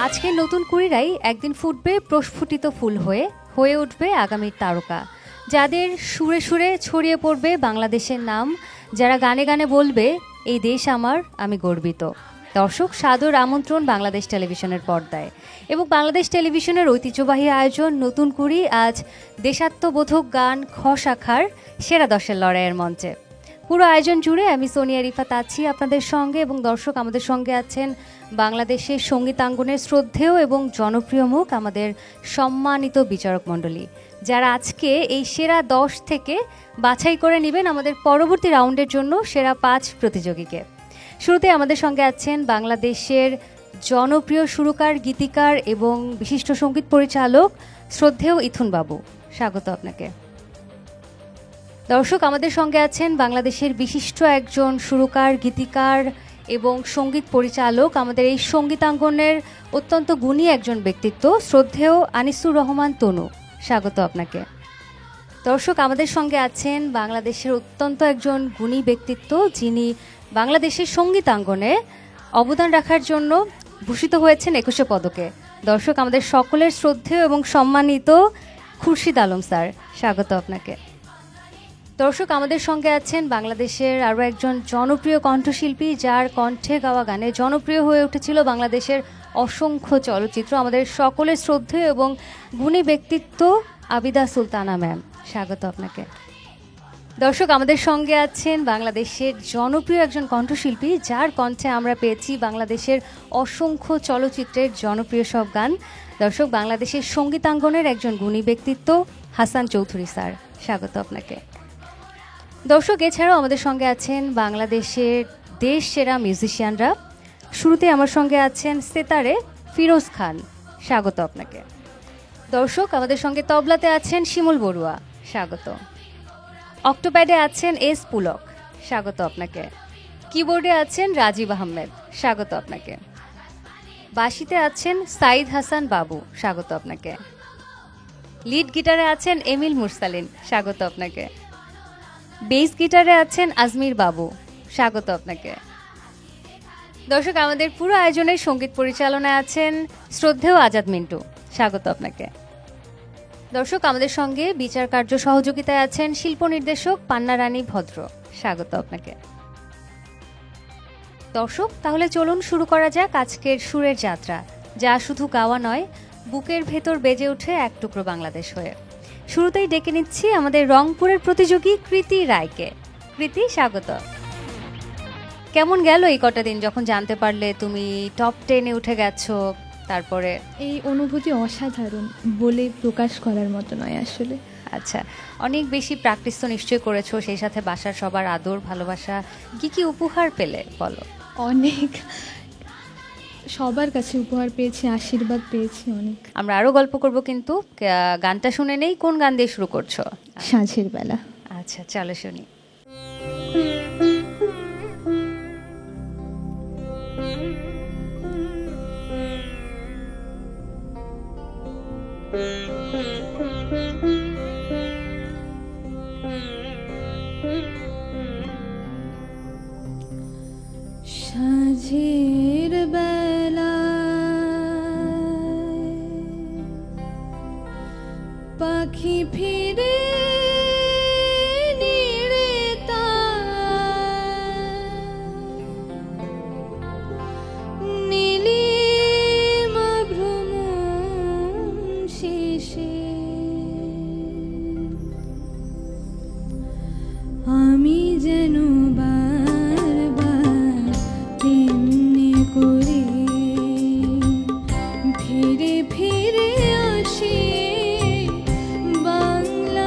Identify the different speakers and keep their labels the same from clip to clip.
Speaker 1: আজকের নতুন কুড়িরাই একদিন ফুটবে প্রস্ফুটিত ফুল হয়ে হয়ে উঠবে আগামীর তারকা, যাদের সুরে সুরে ছড়িয়ে পড়বে বাংলাদেশের নাম, যারা গানে গানে বলবে এই দেশ আমার, আমি গর্বিত। দর্শক, সাদর আমন্ত্রণ বাংলাদেশ টেলিভিশনের পর্দায় এবং বাংলাদেশ টেলিভিশনের ঐতিহ্যবাহী আয়োজন নতুন কুড়ি আজ দেশাত্মবোধক গান খ শাখার সেরা 10-এর লড়াইয়ের মঞ্চে। পুরো আয়োজন জুড়ে আমি সোনিয়া রিফাত আছি আপনাদের সঙ্গে, এবং দর্শক, আমাদের সঙ্গে আছেন বাংলাদেশের সঙ্গীতাঙ্গনের শ্রদ্ধেয় এবং জনপ্রিয় মুখ, আমাদের সম্মানিত বিচারক মণ্ডলী, যারা আজকে এই সেরা 10 থেকে বাছাই করে নেবেন আমাদের পরবর্তী রাউন্ডের জন্য সেরা 5 প্রতিযোগীকে। শুরুতে আমাদের সঙ্গে আছেন বাংলাদেশের জনপ্রিয় সুরকার, গীতিকার এবং বিশিষ্ট সঙ্গীত পরিচালক শ্রদ্ধেয় ইথুন বাবু, স্বাগত আপনাকে। দর্শক, আমাদের সঙ্গে আছেন বাংলাদেশের বিশিষ্ট একজন সুরকার, গীতিকার এবং সঙ্গীত পরিচালক, আমাদের এই সঙ্গীতাঙ্গনের অত্যন্ত গুণী একজন ব্যক্তিত্ব, শ্রদ্ধেয় আনিসুর রহমান তনু, স্বাগত আপনাকে। দর্শক, আমাদের সঙ্গে আছেন বাংলাদেশের অত্যন্ত একজন গুণী ব্যক্তিত্ব, যিনি বাংলাদেশের সঙ্গীতাঙ্গনে অবদান রাখার জন্য ভূষিত হয়েছেন 21 পদকে। দর্শক, আমাদের সকলের শ্রদ্ধেয় এবং সম্মানিত খুরশিদ আলম স্যার, স্বাগত আপনাকে। দর্শক, আমাদের সঙ্গে আছেন বাংলাদেশের আরও একজন জনপ্রিয় কণ্ঠশিল্পী, যার কণ্ঠে গাওয়া গানে জনপ্রিয় হয়ে উঠেছিল বাংলাদেশের অসংখ্য চলচ্চিত্র, আমাদের সকলের শ্রদ্ধেয় এবং গুণী ব্যক্তিত্ব আবিদা সুলতানা ম্যাম, স্বাগত আপনাকে। দর্শক, আমাদের সঙ্গে আছেন বাংলাদেশের জনপ্রিয় একজন কণ্ঠশিল্পী, যার কণ্ঠে আমরা পেয়েছি বাংলাদেশের অসংখ্য চলচ্চিত্রের জনপ্রিয় সব গান। দর্শক, বাংলাদেশের সঙ্গীতাঙ্গনের একজন গুণী ব্যক্তিত্ব হাসান চৌধুরী স্যার, স্বাগত আপনাকে। দর্শক, এছাড়াও আমাদের সঙ্গে আছেন বাংলাদেশের দেশ সেরা মিউজিশিয়ানরা। শুরুতে আমার সঙ্গে আছেন সেতারে ফিরোজ খান, স্বাগত আপনাকে। দর্শক, আমাদের সঙ্গে তবলাতে আছেন শিমুল বড়ুয়া, স্বাগত। অক্টোপ্যাডে আছেন এস পুলক, স্বাগত আপনাকে। কিবোর্ডে আছেন রাজীব আহমেদ, স্বাগত আপনাকে। বাঁশিতে আছেন সাইদ হাসান বাবু, স্বাগত আপনাকে। লিড গিটারে আছেন এমিল মুরসালিন, স্বাগত আপনাকে। বেস গিটারে আছেন আজমির বাবু, স্বাগত আপনাকে। দর্শক, আমাদের পুরো আয়োজনের সঙ্গীত পরিচালনায় আছেন শ্রদ্ধেয় আজাদ মিন্টু, স্বাগত আপনাকে। দর্শক, আমাদের সঙ্গে বিচার কার্য সহযোগিতায় আছেন শিল্প নির্দেশক পান্না রানী ভদ্র, স্বাগত আপনাকে। দর্শক, তাহলে চলুন শুরু করা যাক আজকের সুরের যাত্রা, যা শুধু গাওয়া নয়, বুকের ভেতর বেজে ওঠে এক টুকরো বাংলাদেশ হয়ে। শুরুতেই ডেকে নিচ্ছি আমাদের রংপুরের প্রতিযোগী কৃতি রায়কে। কৃতি, স্বাগত। কেমন গেল এই কটা দিন যখন জানতে পারলে তুমি টপ 10-এ উঠে গেছো? তারপরে
Speaker 2: এই অনুভূতি অসাধারণ, বলে প্রকাশ করার মতো নয় আসলে।
Speaker 1: আচ্ছা, অনেক বেশি প্র্যাকটিস তো নিশ্চয়ই করেছো, সেই সাথে বাসার সবার আদর ভালোবাসা, কি কি উপহার পেলে বলো?
Speaker 2: অনেক, সবার কাছে উপহার পেয়েছি, আশীর্বাদ পেয়েছি অনেক।
Speaker 1: আমরা আরো গল্প করব, কিন্তু গানটা শুনে নেই। কোন গান দিয়ে শুরু করছো?
Speaker 2: সাঁঝের বেলা।
Speaker 1: আচ্ছা, চলো শুনি।
Speaker 2: সাঁঝের বেলা পাখি ফিরে নিড়ে নীলিমা ভ্রমণ শেষে আমি যেন ফিরে ফিরে আসি বাংলা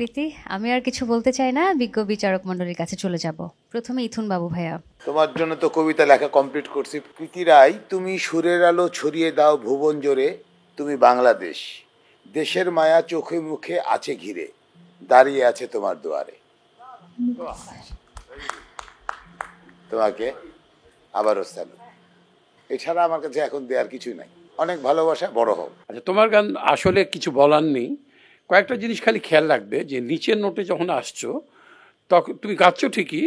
Speaker 1: কৃতি, আমি আর কিছু বলতে চাই না, বিজ্ঞ বিচারক মণ্ডলীর কাছে চলে যাব। প্রথমে ইথুন বাবু ভাইয়া।
Speaker 3: তোমার জন্য তো কবিতা লেখা কমপ্লিট করছি। কৃতি রায়, তুমি সুরের আলো ছড়িয়ে দাও ভুবন জোরে, তুমি বাংলাদেশ, দেশের মায়া চোখে মুখে আছে ঘিরে, দাঁড়িয়ে আছে তোমার দুয়ারে। তোমাকে আবারও স্যালুট। এছাড়া আমার কাছে এখন দেওয়ার কিছুই নাই। অনেক ভালোবাসা, বড় হোক।
Speaker 4: আচ্ছা, তোমার গান আসলে কিছু বলার নেই। কয়েকটা জিনিস খালি খেয়াল রাখবে যে নিচের নোটে যখন আসছো তখন তুমি গাচ্ছ ঠিকই,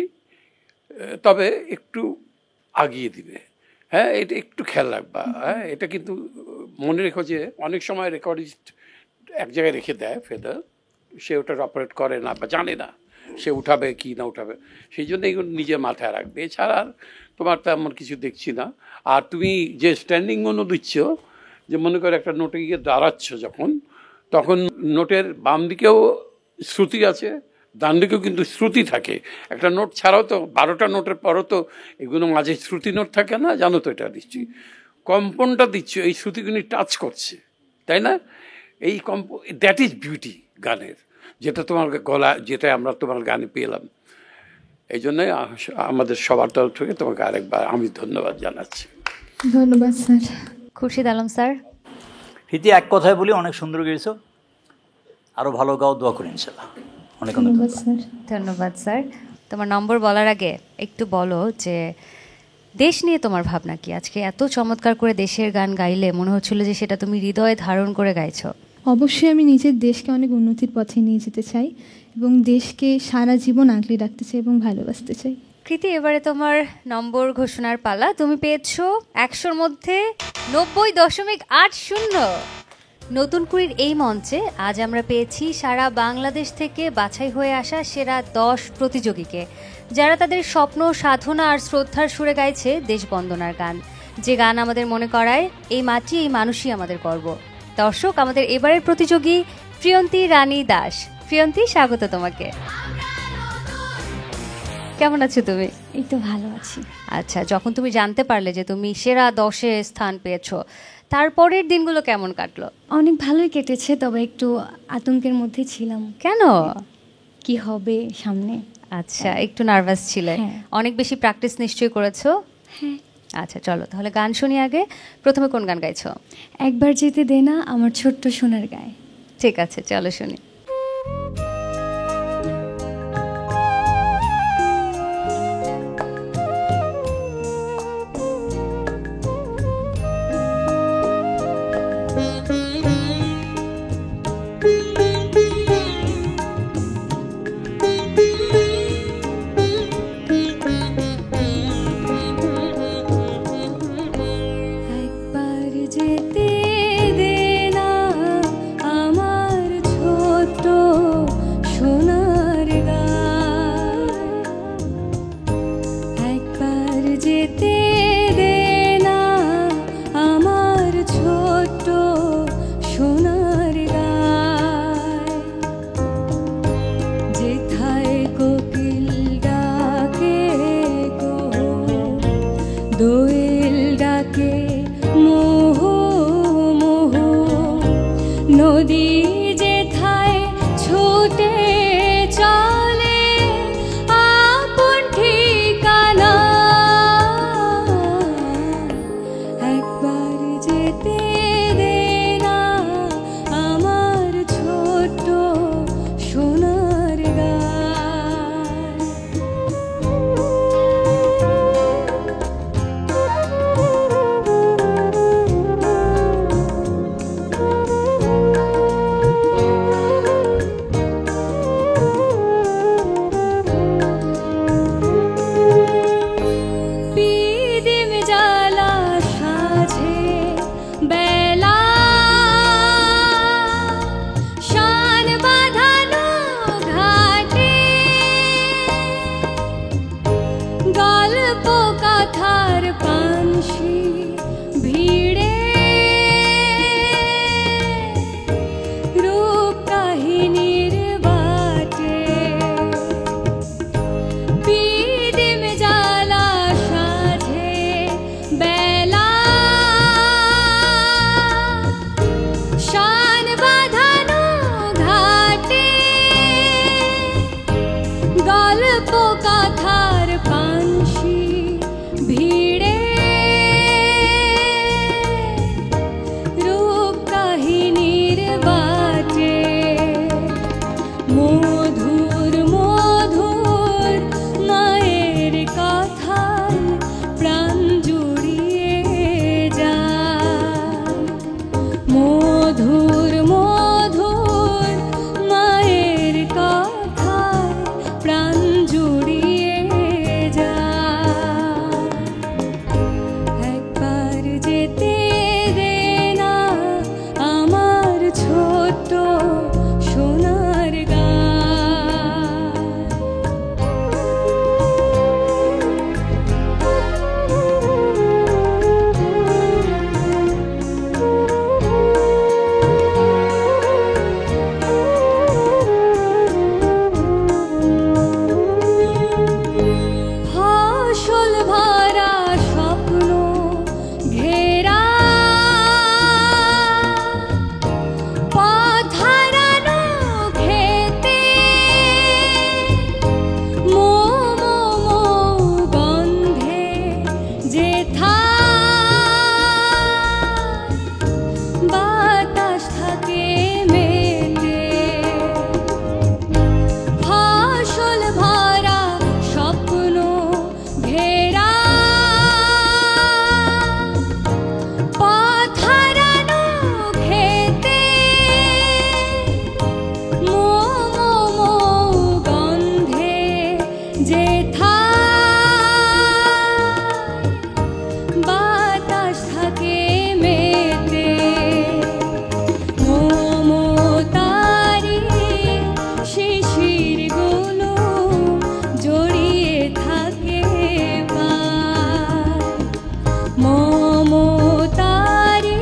Speaker 4: তবে একটু আগিয়ে দিবে। হ্যাঁ, এটা একটু খেয়াল রাখবা। হ্যাঁ, এটা কিন্তু মনে রেখো যে অনেক সময় রেকর্ডিস্ট এক জায়গায় রেখে দেয় ফেদার, সে ওটার অপারেট করে না বা জানে না সে উঠাবে কি না উঠাবে, সেই জন্য এগুলো নিজের মাথায় রাখবে। এছাড়া আর তোমার তেমন কিছু দেখছি না। আর তুমি যে স্ট্যান্ডিং মনো দিচ্ছ, যে মনে করে একটা নোটে গিয়ে দাঁড়াচ্ছ যখন, তখন নোটের বাম দিকেও শ্রুতি আছে, ডান দিকেও কিন্তু শ্রুতি থাকে। একটা নোট ছাড়াও তো 12টা নোটের পরও তো এগুলো মাঝে শ্রুতি নোট থাকে না, জানো তো এটা নিশ্চয়ই। কম্পনটা দিচ্ছ, এই শ্রুতিগুলি টাচ করছে, তাই না? এই দ্যাট ইজ বিউটি গানের, যেটা তোমার গলা, যেটা আমরা তোমার গানে পেলাম। এই জন্যই আমাদের সবার তরফ থেকে তোমাকে আরেকবার আমি ধন্যবাদ জানাচ্ছি।
Speaker 2: ধন্যবাদ স্যার।
Speaker 1: খুরশিদ আলম স্যার।
Speaker 5: রীতি, এক কথায় বলি, অনেক সুন্দর গেয়েছো, আরো ভালো গাও, দোয়া করি ইনশাল্লাহ। অনেক
Speaker 2: ধন্যবাদ স্যার।
Speaker 1: ধন্যবাদ স্যার। তোমার নম্বর বলার আগে একটু বলো যে দেশ নিয়ে তোমার ভাবনা কি? আজকে এত চমৎকার করে দেশের গান গাইলে মনে হচ্ছিল যে সেটা তুমি হৃদয়ে ধারণ করে গাইছো।
Speaker 2: অবশ্যই আমি নিজের দেশকে অনেক উন্নতির পথে নিয়ে যেতে চাই এবং দেশকে সারা জীবন আগলে রাখতে চাই এবং ভালোবাসতে চাই।
Speaker 1: কৃতি, এবারে তোমার নম্বর ঘোষণার পালা। তুমি পেয়েছো 100-র মধ্যে 90.80। নতুন কুড়ির এই মঞ্চে আজ আমরা পেয়েছি সারা বাংলাদেশ থেকে বাছাই হয়ে আসা সেরা 10 প্রতিযোগীকে, যারা তাদের স্বপ্ন, সাধনা আর শ্রদ্ধার সুরে গাইছে দেশবন্দনার গান, যে গান আমাদের মনে করায় এই মাটি, এই মানুষই আমাদের গর্ব। দর্শক, আমাদের এবারের প্রতিযোগী প্রিয়ন্তী রানী দাস। প্রিয়ন্তী, স্বাগত তোমাকে। কেমন আছো তুমি?
Speaker 6: এই তো ভালো আছি।
Speaker 1: আচ্ছা, যখন তুমি জানতে পারলে যে তুমি সেরা 10-এ স্থান পেয়েছো, তারপরের দিনগুলো কেমন কাটলো?
Speaker 6: অনেক ভালোই কেটেছে, তবে একটু আতঙ্কের মধ্যে ছিলাম।
Speaker 1: কেন?
Speaker 6: কি হবে সামনে।
Speaker 1: আচ্ছা, একটু নার্ভাস ছিলে।
Speaker 6: হ্যাঁ।
Speaker 1: অনেক বেশি প্র্যাকটিস নিশ্চয়ই করেছো।
Speaker 6: হ্যাঁ।
Speaker 1: আচ্ছা, চলো তাহলে গান শুনি আগে। প্রথমে কোন গান গাইছো?
Speaker 6: একবার যেতে দে না আমার ছোট্ট সোনার গায়ে।
Speaker 1: ঠিক আছে, চলো শুনি।
Speaker 6: একবার যেতে দে না আমার ছোট্ট সোনার গায়ে। একবার যেতে দে না আমার ছোট্ট সোনার গায়ে। যেথায় কোকিল ডাকে গো, দোয়েল ডাকে মোহ মোহ, নদী যেথায় ছুটে চলে আপন ঠিকানা। একবার যেতে দে না আমার ছোট্ট সোনার গায়ে। বাতাস থাকে মেতে, ফসল ভরা স্বপ্ন ঘেরা, পথ হারানো খেতে মোমো গন্ধে যেথায় বাতাস থাকে মেতে, মমতারি শিশিরগুলো জড়িয়ে থাকে পায়, মমতারি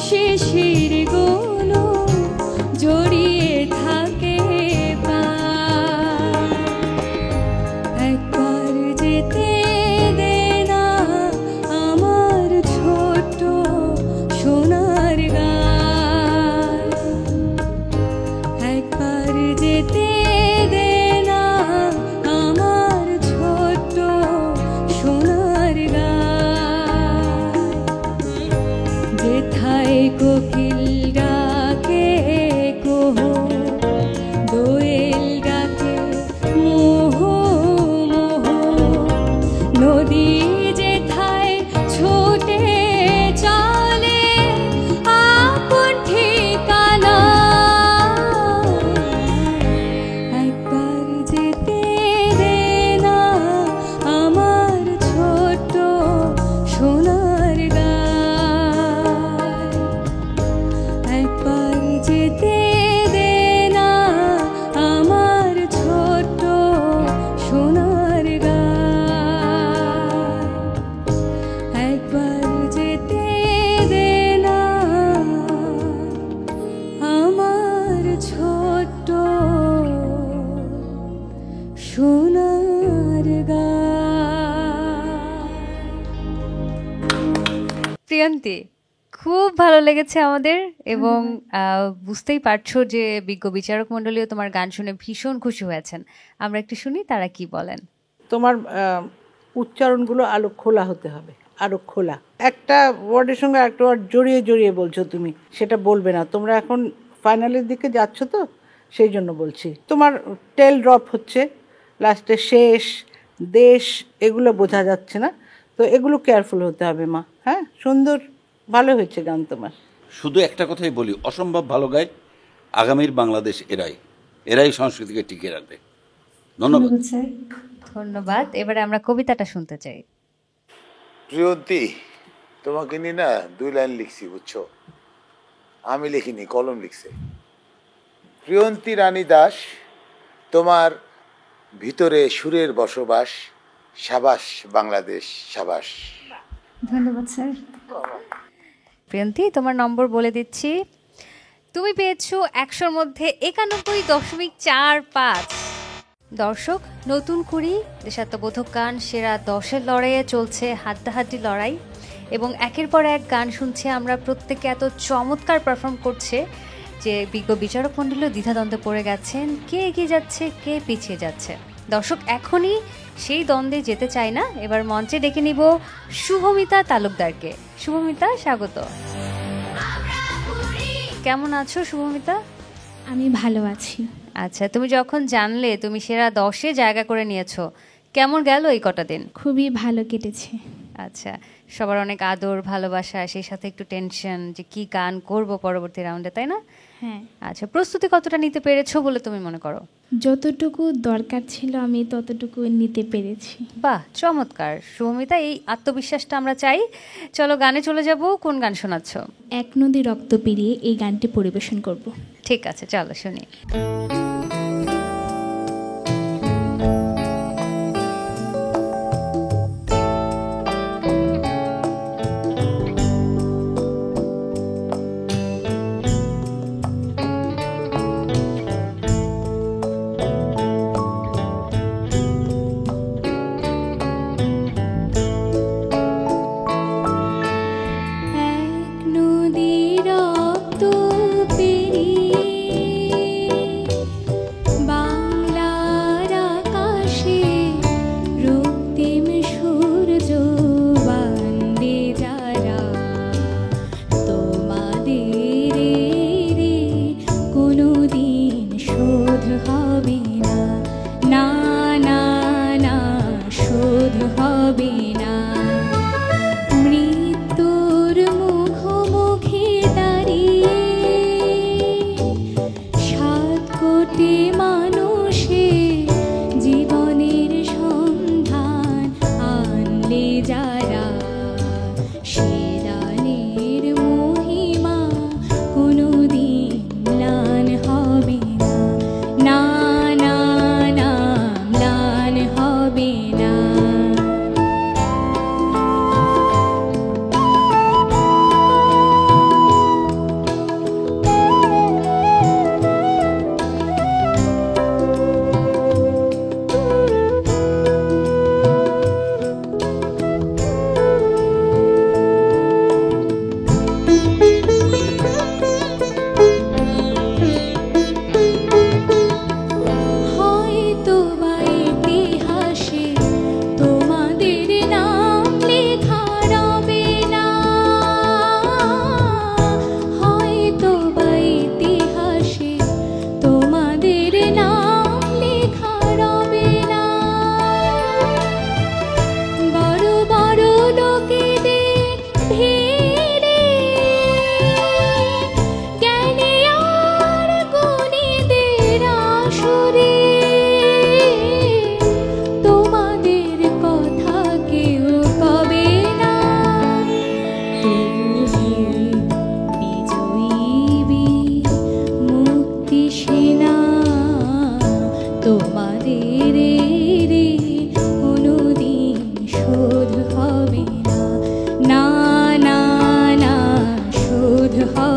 Speaker 6: শিশিরগুলো জড়িয়ে থাকে পায়। একবার যেতে দে না আমার ছোট্ট সোনার গায়, একবার যেতে দে না আমার ছোট্ট সোনার গায়, যেথায় কোকিল ডাকে কোহো, দোয়েল ডাকে মোহ মোহ, নদী যেথায় ছোটে চলে আপন ঠিকানা, একবার যেতে দে না আমার ছোট্ট সোনার গায়, একবার যেতে দে না আমার ছোট্ট সোনার গায়, একবার যেতে দে না আমার ছোট্ট সোনার গায়।
Speaker 1: প্রিয়ন্তী, খুব ভালো লেগেছে আমাদের এবং বুঝতেই পারছো যে বিজ্ঞ বিচারক মণ্ডলীও তোমার গান শুনে ভীষণ খুশি হয়েছেন। আমরা একটু শুনি তারা কি বলেন।
Speaker 7: তোমার উচ্চারণগুলো আরো খোলা হতে হবে, আরো খোলা। একটা ওয়ার্ডের সঙ্গে একটা ওয়ার্ড জড়িয়ে জড়িয়ে বলছো তুমি, সেটা বলবে না। তোমরা এখন ফাইনালের দিকে যাচ্ছ তো, সেই জন্য বলছি। তোমার টেল ড্রপ হচ্ছে, লাস্টে শেষ, দেশ, এগুলো বোঝা যাচ্ছে না, তো এগুলো কেয়ারফুল হতে হবে মা। হ্যাঁ, সুন্দর, ভালো হয়েছে গান তোমার।
Speaker 8: শুধু একটা কথাই বলি, অসম্ভব ভালো গায় আগামীর বাংলাদেশ এরাই সংস্কৃতিকে টিকিয়ে রাখবে। ধন্যবাদ।
Speaker 1: ধন্যবাদ। এবারে আমরা কবিতাটা শুনতে চাই।
Speaker 3: প্রিয়ন্তী, তোমাকে নিয়ে না 2 লাইন লিখছি, বুঝছো? আমি লিখিনি, কলম লিখছে। প্রিয়ন্তী রানী দাস, তোমার ভিতরে সুরের বসবাস, সাবাস বাংলাদেশ, সাবাস।
Speaker 6: ধন্যবাদ স্যার।
Speaker 1: প্রিয়ন্তী, তোমার নম্বর বলে দিচ্ছি। তুমি পেয়েছো 100-র মধ্যে 91.45। দর্শক, নতুন কুড়ি দেশাত্মবোধক গান সেরা 10-এর লড়াইয়ে চলছে হাড্ডাহাড্ডি লড়াই এবং একের পর এক গান শুনছি আমরা, প্রত্যেকে এত চমৎকার পারফর্ম করছে যে বিজ্ঞ বিচারক মণ্ডলীও দ্বিধাদ্বন্দ্বে পড়ে গেছেন, কে এগিয়ে যাচ্ছে কে পিছিয়ে যাচ্ছে। দর্শক, এখনই সেই দ্বন্দ্বে যেতে চাই না, এবার মঞ্চে ডেকে নিব শুভমিতা তালুকদারকে। শুভমিতা, স্বাগত। কেমন আছো শুভমিতা?
Speaker 2: আমি ভালো আছি।
Speaker 1: আচ্ছা, তুমি যখন জানলে তুমি সেরা 10-এ জায়গা করে নিয়েছো, কেমন গেল এই কটা দিন?
Speaker 2: খুবই ভালো কেটেছে।
Speaker 1: আচ্ছা, সবার অনেক আদর ভালোবাসা, সেই সাথে একটু টেনশন যে কি গান করব পরবর্তী রাউন্ডে, তাই না?
Speaker 2: হ্যাঁ।
Speaker 1: আচ্ছা, প্রস্তুতি কতটা নিতে পেরেছো বলে তুমি মনে করো?
Speaker 2: যতটুকু দরকার ছিল আমি ততটুকু নিতে পেরেছি।
Speaker 1: বাহ, চমৎকার শুভমিতা, এই আত্মবিশ্বাসটা আমরা চাই। চলো গানে চলে যাব। কোন গান শোনাচ্ছ?
Speaker 2: এক নদী রক্ত পেরিয়ে এই গানটি পরিবেশন করব।
Speaker 1: ঠিক আছে, চলো শুনি।
Speaker 6: এক নদী রক্ত পেরিয়ে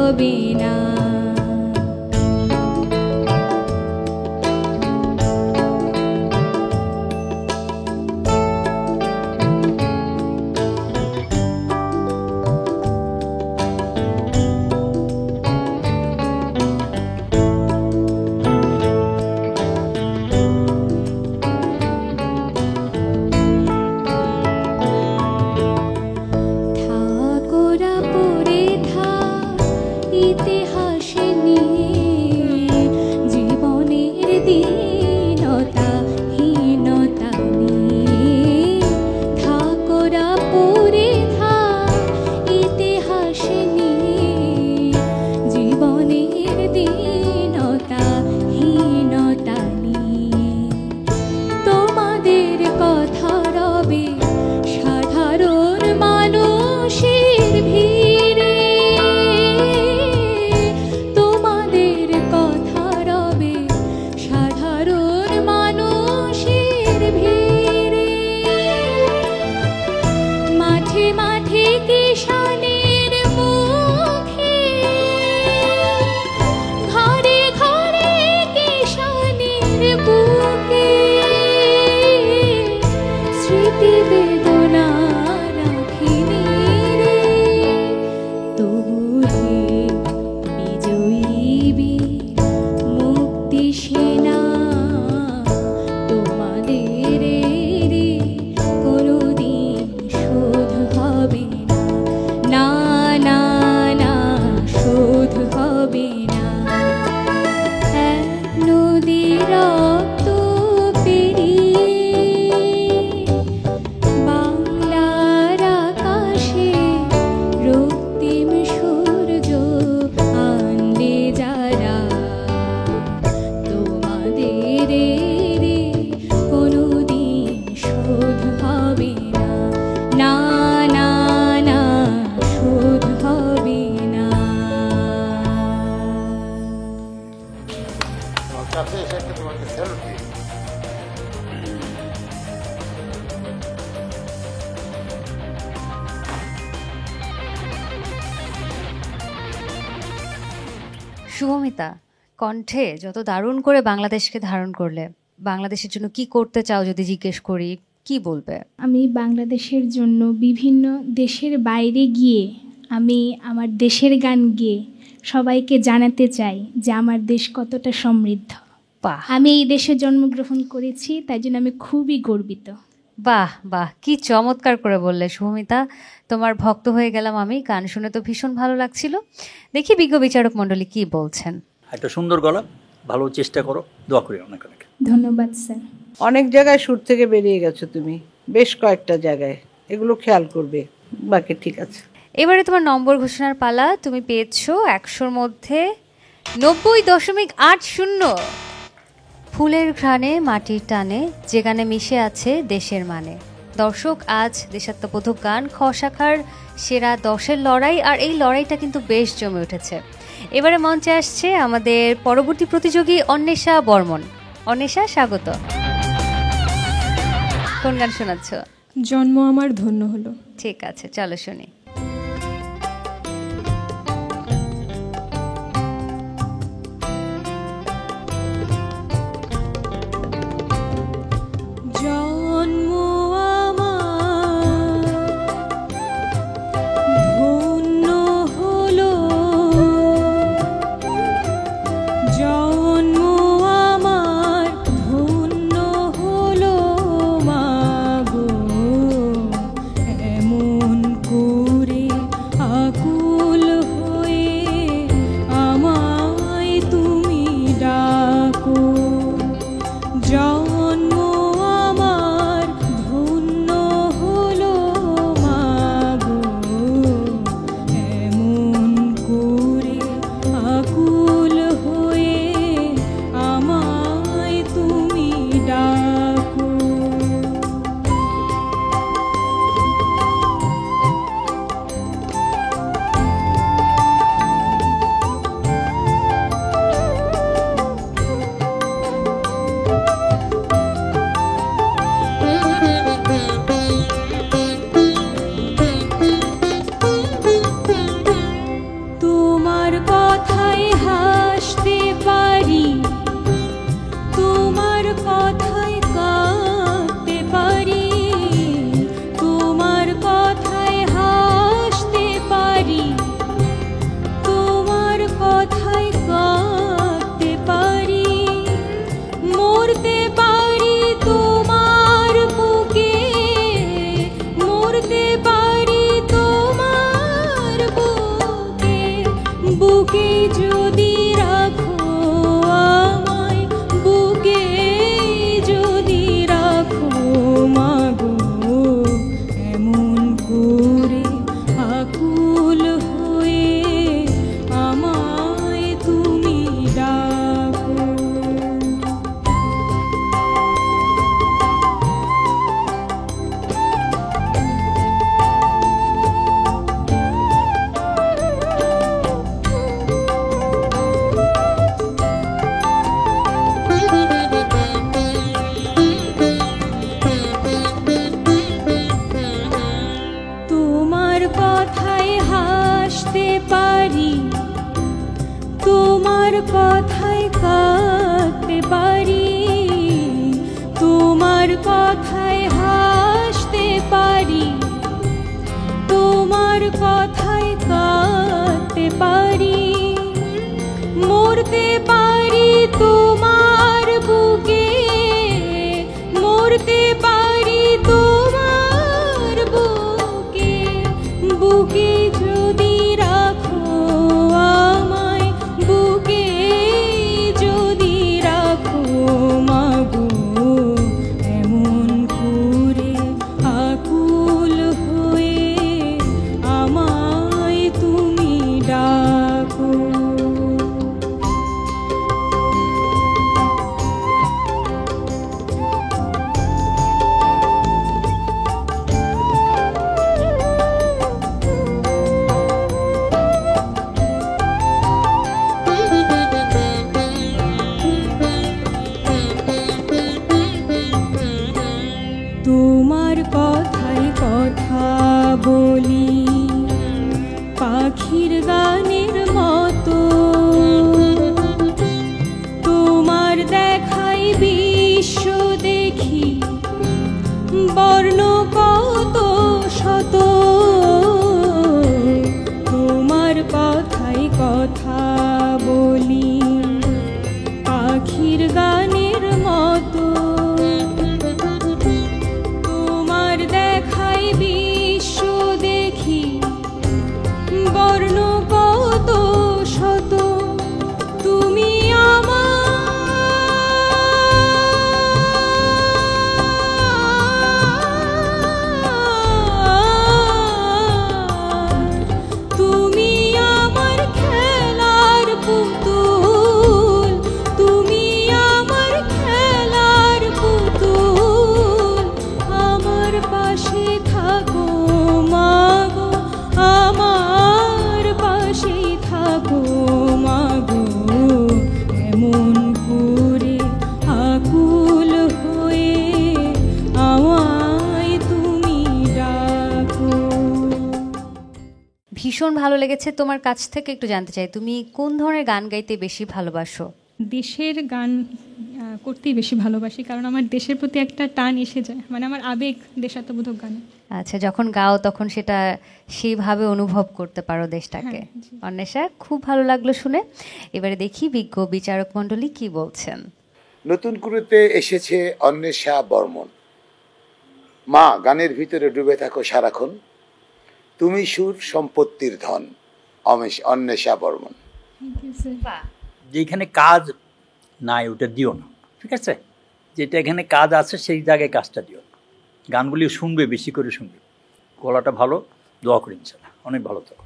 Speaker 6: হবে না।
Speaker 1: শুভমিতা, কণ্ঠে যত দারুণ করে বাংলাদেশকে ধারণ করলে, বাংলাদেশের জন্য কি করতে চাও যদি জিজ্ঞেস করি, কি বলবে?
Speaker 2: আমি বাংলাদেশের জন্য বিভিন্ন দেশের বাইরে গিয়ে আমি আমার দেশের গান গেয়ে সবাইকে জানাতে চাই যে আমার দেশ কতটা সমৃদ্ধ।
Speaker 1: বাহ,
Speaker 2: আমি এই দেশে জন্মগ্রহণ করেছি, তাই জন্য আমি খুবই গর্বিত।
Speaker 1: বাহ বাহ, কি চমৎকার করে বললে শুভমিতা। তোমার ভক্ত হয়ে গেলাম আমি, গান শুনে তো ভীষণ ভালো লাগছিল। দেখি বিজ্ঞ বিচারক মণ্ডলী কি বলছেন।
Speaker 5: একটা সুন্দর গলা, ভালো চেষ্টা করো, দোয়া করি অনেক অনেক।
Speaker 2: ধন্যবাদ স্যার।
Speaker 7: অনেক জায়গায় সুর থেকে বেরিয়ে গেছো তুমি, বেশ কয়েকটা জায়গায়, এগুলো খেয়াল করবে। বাকি ঠিক আছে।
Speaker 1: এবারে তোমার নম্বর ঘোষণার পালা। তুমি পেয়েছো 100-র মধ্যে 90.80। ফুলের ঘ্রাণে মাটির টানে, যে গানে মিশে আছে দেশের মানে। দর্শক, আজ দেশাত্মবোধক গান খ শাখার সেরা 10-এর লড়াই, আর এই লড়াইটা কিন্তু বেশ জমে উঠেছে। এবারে মঞ্চে আসছে আমাদের পরবর্তী প্রতিযোগী অন্বেষা বর্মন। অন্বেষা, স্বাগত। কোন গান শোনাচ্ছ?
Speaker 9: জন্ম আমার ধন্য হলো।
Speaker 1: ঠিক আছে, চলো শুনি।
Speaker 9: এমন কথায় হাসতে পারি, তোমার কথায় কাঁদতে পারি, তোমার কথায় হাসতে পারি, তোমার কথায় কাঁদতে পারি, মরতে পারি তোমার বুকে, মরতে পারি তোমার বুকে, বুকে যদি রাখো আমায়, বুকে যদি রাখো মাগো, এমন করে আকুল হয়ে আমায় তুমি ডাকো। তোমার কথায় হাসতে পারি, তোমার কথায় কাঁদতে পারি, তোমার কথায় হাসতে পারি, তোমার কথায় কাঁদতে পারি, মরতে পারি তোমার বুকে, মরতে পারি তোমার বুকে, বুকে যদি রাখো আমায়, বুকে যদি রাখো মাগো, এমন করে আকুল হয়ে আমায় তুমি ডাকো। তোমার কথায় কথা বলি, পাখির গানের মতো, তোমার দেখাই বিশ্ব দেখি, বর্ণ কত শত, তোমার কথায় কথা বলি, পাখির গানের মতো, তোমার দেখাই বিশ্ব দেখি, বর্ণ কত শত, তুমি তুমি আমার খেলার পুতুল, তুমি আমার খেলার পুতুল, আমার পাশে থাকো মাগো, আমার পাশে থাকো মাগো, এমন করে আকুল হয়ে আমায় তুমি ডাকো।
Speaker 1: ভীষণ ভালো লেগেছে। তোমার কাছ থেকে একটু জানতে চাই, তুমি কোন ধরনের গান গাইতে বেশি ভালোবাসো?
Speaker 9: দেশের গান করতেই বেশি ভালোবাসি, কারণ আমার দেশের প্রতি একটা টান এসে যায়, মানে আমার আবেগ দেশাত্মবোধক গানে।
Speaker 1: আচ্ছা, যখন গাও তখন সেটা সেইভাবে অনুভব করতে পারো দেশটাকে।
Speaker 9: হ্যাঁ, জি।
Speaker 1: অন্বেষা, খুব ভালো লাগলো শুনে। এবারে দেখি বিজ্ঞ বিচারক মণ্ডলী কি বলছেন।
Speaker 3: নতুন কুড়িতে এসেছে অন্বেষা বর্মন। মা, গানের ভিতরে ডুবে থাকো সারাক্ষণ, তুমি সুর সম্পত্তির ধন। অন্বেষা বর্মন।
Speaker 5: যেখানে কাজ নাই ওটা দিও না, ঠিক আছে? যেটা এখানে কাজ আছে সেই জায়গায় কাজটা দিও। গানগুলি শুনবে, বেশি করে শুনবে, গলাটা ভালো, দোয়া করি ইনশাআল্লাহ অনেক ভালো থাকো।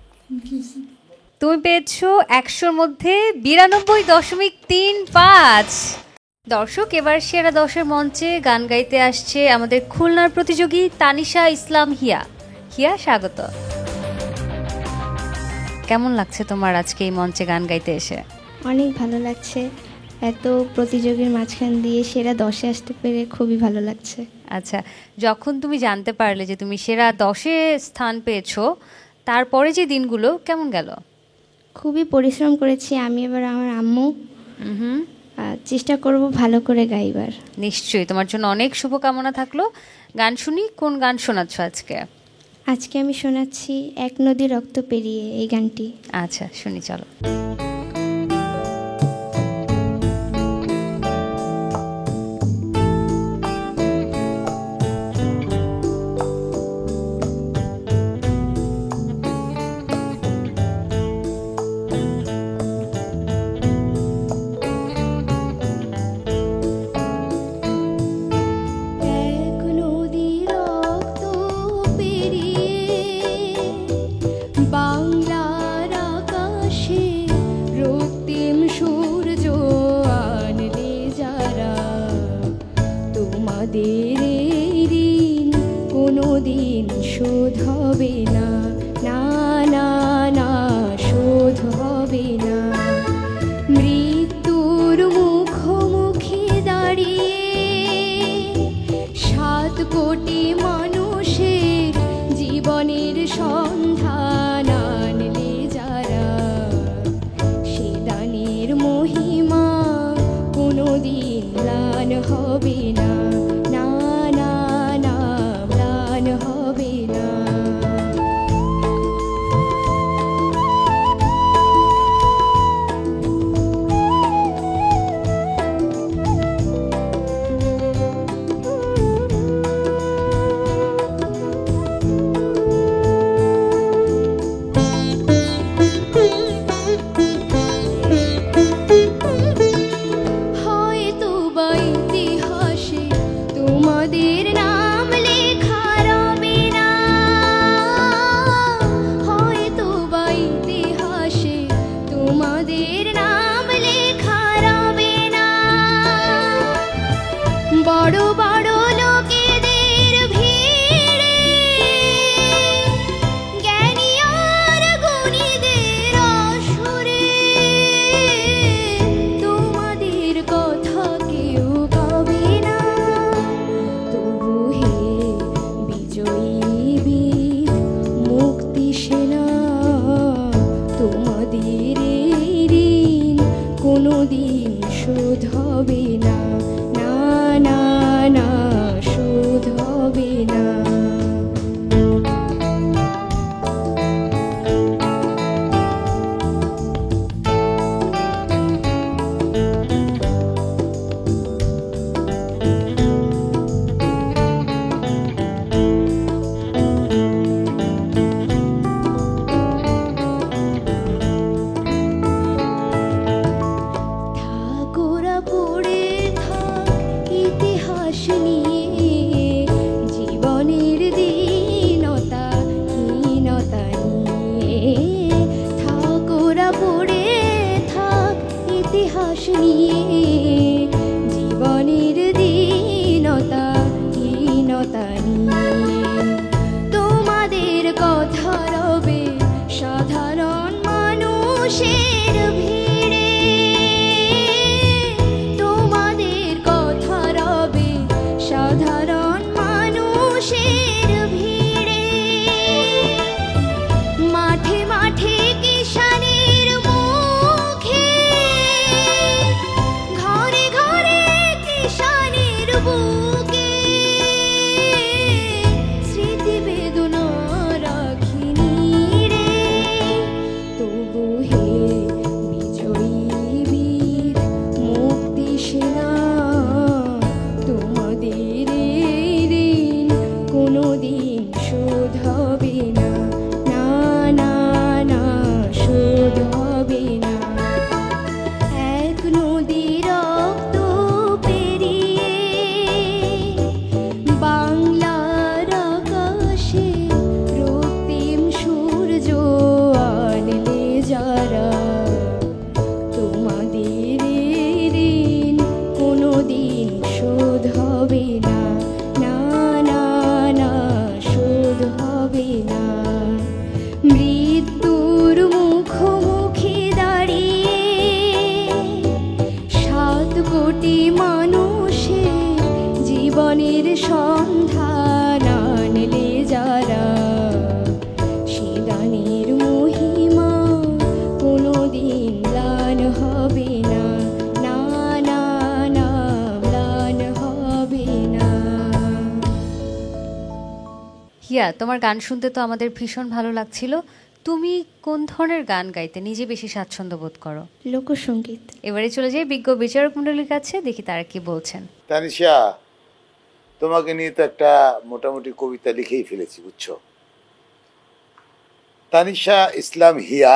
Speaker 1: তুমি পেয়েছো 100-র মধ্যে 92.35। দর্শক, এবার সেরা 10-এর মঞ্চে গান গাইতে আসছে আমাদের খুলনার প্রতিযোগী তানিশা ইসলাম হিয়া। হিয়া, স্বাগত। কেমন লাগছে তোমার আজকে এই মঞ্চে গান গাইতে এসে?
Speaker 6: অনেক ভালো লাগছে, এত প্রতিযোগীর মাঝখান দিয়ে সেরা 10-এ আসতে পেরে খুবই ভালো লাগছে।
Speaker 1: আচ্ছা, যখন তুমি জানতে পারলে যে তুমি সেরা 10-এ স্থান পেয়েছো, তারপরে যে দিনগুলো কেমন গেল?
Speaker 6: খুবই পরিশ্রম করেছি আমি এবার আমার আম্মু। চেষ্টা করব ভালো করে গাইবার।
Speaker 1: নিশ্চয়ই, তোমার জন্য অনেক শুভকামনা থাকলো। গান শুনি, কোন গান শোনাচ্ছ আজকে?
Speaker 6: আজকে আমি শোনাচ্ছি এক নদী রক্ত পেরিয়ে, এই গানটি।
Speaker 1: আচ্ছা, শুনি, চলো।
Speaker 2: বাংলার আকাশে রক্তিম সূর্য আনলে যারা, তোমাদের ঋণ কোনোদিন শোধ হবে না, না না না শোধ হবে না। মৃত্যুর মুখোমুখি দাঁড়িয়ে 7 কোটি মানুষের জীবনের সন্ধান আনলে যারা, সে দানের মহিমা কোনোদিন ম্লান হবে না, না না না ম্লান হবে না। হয়তো বা ইতিহাসে তোমাদের নাম লেখা রবে না, হয়তো বা ইতিহাসে তোমাদের নাম লেখা রবে না। বড় বড় লোকেদের ভিড়ে জ্ঞানী আর গুণীদের আসরে তোমাদের কথা কেউ পাবে না। তবু হে বিজয়ী বীর মুক্তি সেনা, তোমাদের ঋণ কোনোদিন শোধ হবে না, না না না শোধ হবে না। ঠাকুরা পড়ে থাক ইতিহাস নিয়ে, জীবনের দীনতা হীনতা নিয়ে। ঠাকুরা পড়ে থাক ইতিহাস নিয়ে, জীবনের দীনতা হীনতা নিয়ে। তোমাদের কথা রবে সাধারণ মানুষের ভিড়ে, তোমাদের কথা রবে সাধারণ মানুষের ভিড়ে। মাঠে মাঠে কিষানের মুখে, ঘরে ঘরে কিষানের বুকে, স্মৃতি বেদনা রাখিনি রে। তবু হে বিজয়ী বীর মুক্তি সেনা, তোমাদের ঋণ কোনোদিন শোধ হবে না, না না না শোধ হবে না। এক নদী রক্ত পেরিয়ে বাংলার আকাশে রক্তিম সূর্য আনলে যারা, তোমাদের ঋণ কোনোদিন শোধ হবে না, না না না শোধ হবে না। মৃত্যুর মুখোমুখি দাঁড়িয়ে 7 কোটি মানুষের জীবনের সন্ধান আনলে যারা, সে দানের মহিমা কোনো
Speaker 1: হিয়া, তোমার গান শুনতে তো আমাদের ভীষণ ভালো লাগছিল। তুমি কোন ধরনের গান গাইতে নিজে বেশি স্বাচ্ছন্দ্য বোধ করো?
Speaker 6: লোকসঙ্গীত।
Speaker 1: এবারে চলে যাই বিজ্ঞ বিচারক মণ্ডলীর কাছে, দেখি তারা কি বলছেন।
Speaker 3: তানিশা, তোমাকে নিয়ে তো একটা মোটামুটি কবিতা লিখেই ফেলেছি, বুঝছো? তানিশা ইসলাম হিয়া,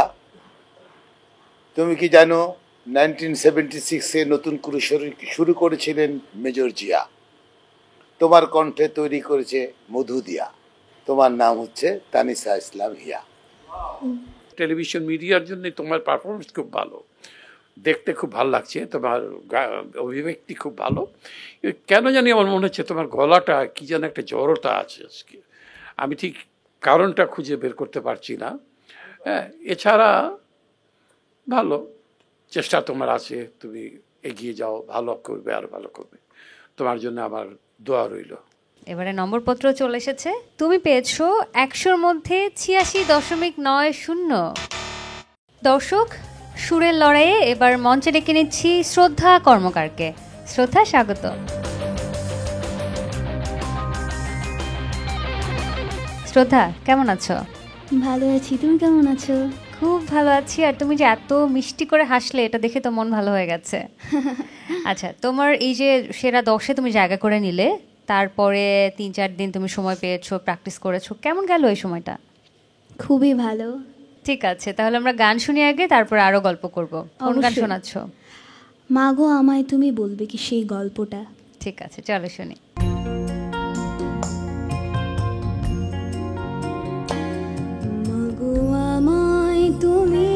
Speaker 3: তুমি কি জানো 1976-এ নতুন করে শুরু করেছিলেন মেজর জিয়া। তোমার কণ্ঠে তৈরি করেছে মধু দিয়া। তোমার নাম হচ্ছে তানিশা ইসলাম হিয়া।
Speaker 4: টেলিভিশন মিডিয়ার জন্য তোমার পারফরমেন্স খুব ভালো, দেখতে খুব ভালো লাগছে, তোমার অভিব্যক্তি খুব ভালো। কেন জানি আমার মনে হচ্ছে তোমার গলাটা কি যেন একটা জড়তা আছে আজকে, আমি ঠিক কারণটা খুঁজে বের করতে পারছি না। হ্যাঁ, এছাড়া ভালো চেষ্টা তোমার আছে, তুমি এগিয়ে যাও, ভালো করবে, আর ভালো করবে। তোমার জন্য আমার দোয়া রইল।
Speaker 1: এবারে নম্বরপত্র চলে এসেছে। তুমি পেয়েছো 100-র মধ্যে 86.90। দর্শক, সুরের লড়াইয়ে এবার মঞ্চে ডেকে নিচ্ছি শ্রদ্ধা কর্মকারকে। শ্রদ্ধা, স্বাগত। শ্রদ্ধা, কেমন আছো?
Speaker 6: ভালো আছি, তুমি কেমন আছো?
Speaker 1: খুব ভালো আছি। আর তুমি যে এত মিষ্টি করে হাসলে, এটা দেখে তো মন ভালো হয়ে গেছে। আচ্ছা, তোমার এই যে সেরা 10-এ তুমি জায়গা করে নিলে, তারপরে 3-4 দিন তুমি সময় পেয়েছো, প্র্যাকটিস করেছো, কেমন গেল এই সময়টা?
Speaker 6: খুবই ভালো।
Speaker 1: ঠিক আছে, তাহলে আমরা গান শুনি আগে, তারপরে আরো গল্প করব। কোন গান শোনাচ্ছ?
Speaker 6: মাগো আমায় তুমি বলবে কি, সেই গল্পটা।
Speaker 1: ঠিক আছে, চলো শুনি।
Speaker 6: মাগো আমায় তুমি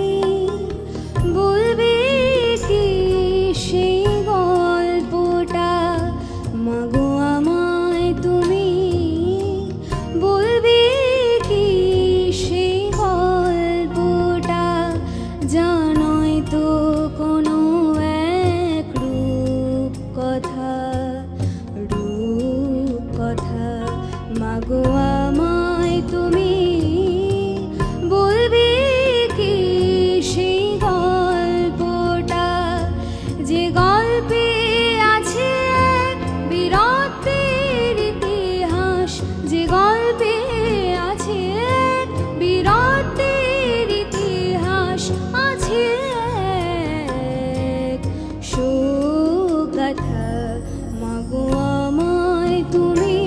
Speaker 6: বলবে কি সেই গল্পটা, মাগো আমায় তুমি বলবে কি সেই গল্পটা, জানোই তো কোনো এক রূপ কথা, মাগো আমায় তুমি বলবে কি সেই গল্পটা, যে গল্পে আছে বীরত্বের ইতিহাস, যে গল্পে আছে বীরত্বের ইতিহাস, আছে শোকগাথা, মাগো আমায় তুমি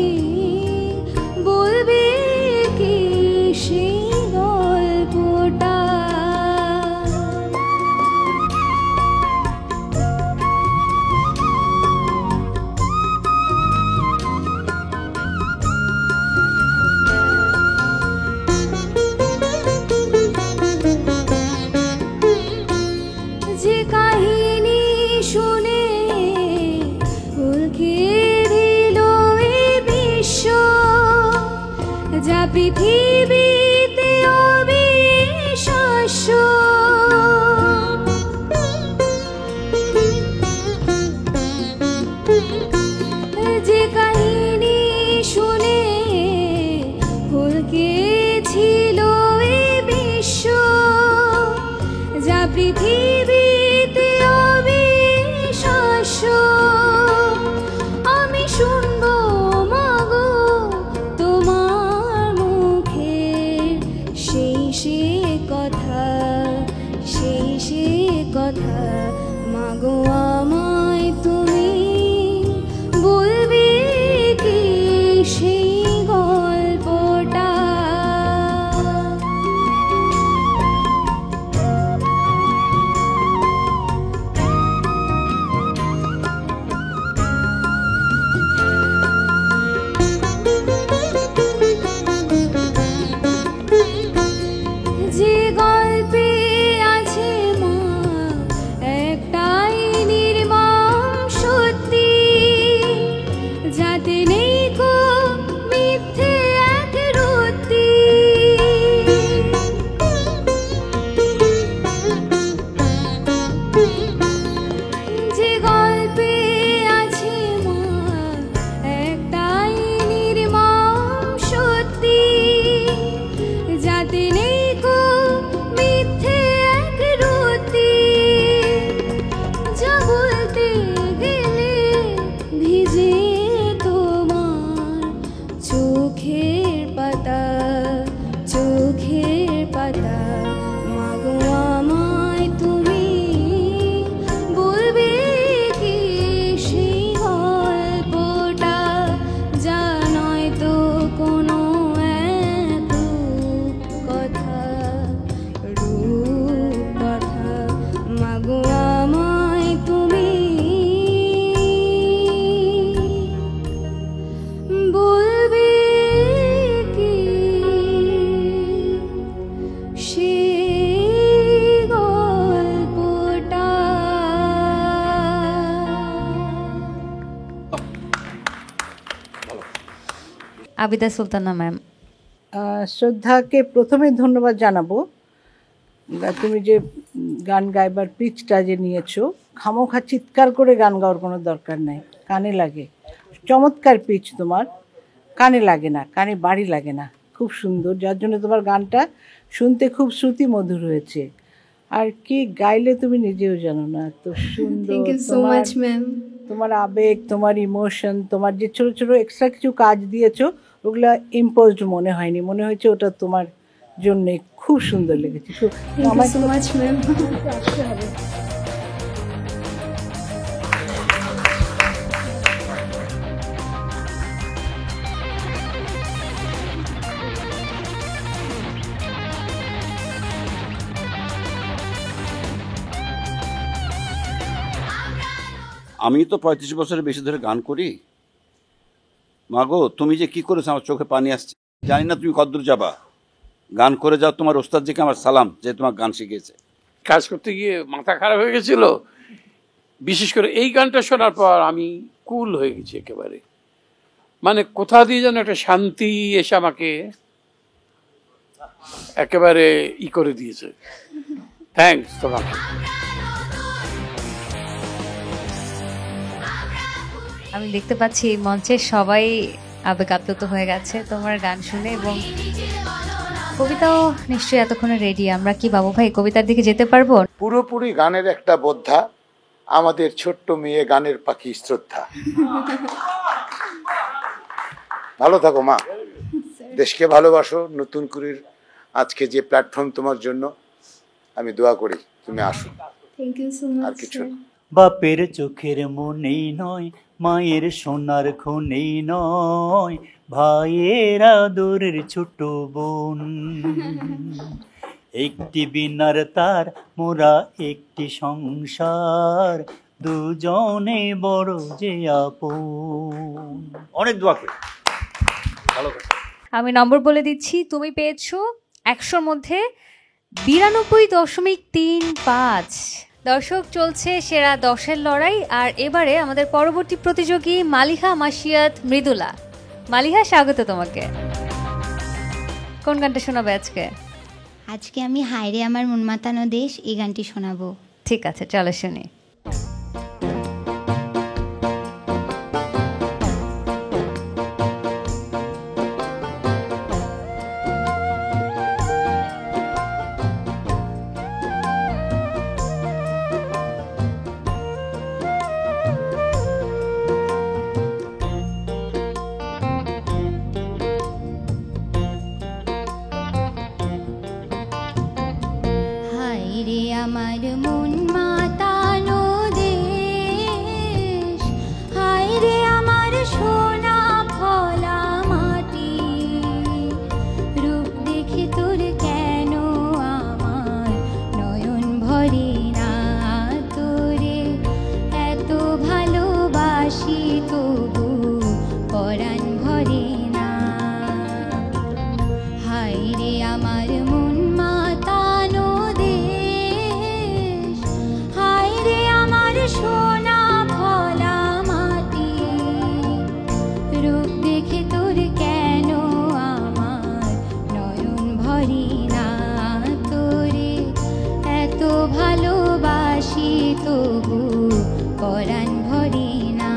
Speaker 6: বলবে কি সেই গল্পটা। যে কাহিনী শুনে উল্কে দিল এই বিশ্ব, যা পৃথিবীতে অবিশ্বাস্য, যে কাহিনী শুনে উল্কে ছিল এই বিশ্ব, যা পৃথিবীতে অবিশ্বাস্য, আমি শুনবো মাগো তোমার মুখে সেই সে কথা, সেই সে কথা, মাগো আমায় তুমি বলবে কি সেই গল্পটা। যে গল্পে আছে মা একটাই নির্মম
Speaker 1: আবিদা সুলতানা ম্যাম।
Speaker 7: শ্রদ্ধাকে প্রথমে ধন্যবাদ জানাবো, তুমি যে গান গাইবার পিচটা যে নিয়েছো, খামোখা চিৎকার করে গান গাওয়ার কোনো দরকার নাই, কানে লাগে। চমৎকার পিচ তোমার, কানে লাগে না, কানে বাড়ি লাগে না, খুব সুন্দর, যার জন্য তোমার গানটা শুনতে খুব শ্রুতি মধুর হয়েছে। আর কি গাইলে তুমি নিজেও জানো না, এত সুন্দর।
Speaker 6: Thank you so much ma'am.
Speaker 7: তোমার আবেগ, তোমার ইমোশন, তোমার যে ছোট ছোট এক্সট্রা কিছু কাজ দিয়েছো, ওগুলা ইম্পোজড মনে হয়নি, মনে হয়েছে ওটা তোমার জন্যে খুব সুন্দর লেগেছে। খুব
Speaker 6: thank you so much ma'am.
Speaker 7: আসতে হবে।
Speaker 8: আমি তো 35 বছরের বেশি ধরে গান করি। মাগো, তুমি যে কি করেছো, আমার চোখে পানি আসছে। জানি না তুমি কতদূর যাবা, গান করে যাও। তোমার ওস্তাদজিকে আমার সালাম, যে তোমার গান শিখিয়েছে।
Speaker 4: কাজ করতে গিয়ে মাথা খারাপ হয়ে গেছিল, বিশেষ করে এই গানটা শোনার পর আমি কুল হয়ে গেছি একেবারে। মানে কোথা দিয়ে যেন একটা শান্তি এসে আমাকে একেবারে করে দিয়েছে। থ্যাঙ্কস তোমাকে।
Speaker 1: আমি দেখতে পাচ্ছি এই মঞ্চের সবাই আবেগ আপ্লুত হয়ে গেছে তোমার গান শুনে, এবং কবিতাও নিশ্চয়ই এতক্ষণে রেডি। আমরা কি বাবু ভাই কবিতার দিকে যেতে পারবো?
Speaker 3: পুরোপুরি গানের একটা বোদ্ধা, আমাদের ছোট্ট মেয়ে গানের পাখি শ্রদ্ধা। ভালো থাকো মা, দেশকে ভালোবাসো। নতুন করে আজকে যে প্ল্যাটফর্ম তোমার জন্য, আমি দোয়া করি তুমি আসো।
Speaker 6: থ্যাংক ইউ সো
Speaker 3: আর
Speaker 6: মাচ
Speaker 3: কিছু
Speaker 6: স্যার।
Speaker 5: বাপের চোখের মনেই নয়, মায়ের সোনার খনেই নয়, ভাইয়ের আদরের ছোট বোন। একটি বিনার তার মোরা একটি সংসার, দুজনে বড় যে আপন। অনেক দোয়া করি, ভালো কথা।
Speaker 1: আমি নম্বর বলে দিচ্ছি, তুমি পেয়েছো 100-র মধ্যে 92.35। দর্শক, চলছে সেরা 10-এর লড়াই। আর এবারে আমাদের পরবর্তী প্রতিযোগী মালিহা মাসিয়াত মৃদুলা। মালিহা, স্বাগত তোমাকে। কোন গানটা শোনাবে আজকে?
Speaker 10: আজকে আমি হায়রে আমার মন মাতানো দেশ এই গানটি শোনাবো।
Speaker 1: ঠিক আছে, চলো শুনি।
Speaker 10: হায়রে আমার মন মাতানো দেশ, হায়রে আমার সোনা ফলা মাটি, রূপ দেখে তোর কেন আমার নয়ন ভরে না, তোরে এত ভালোবাসি তবু পরাণ ভরে না। হায়রে আমার মন মাতানো দেশ, হায়রে আমার সোনা ফলা মাটি, রূপ দেখে তোর কেন আমার নয়ন ভরে না, তোরে এত ভালোবাসি তবু পরাণ ভরে না।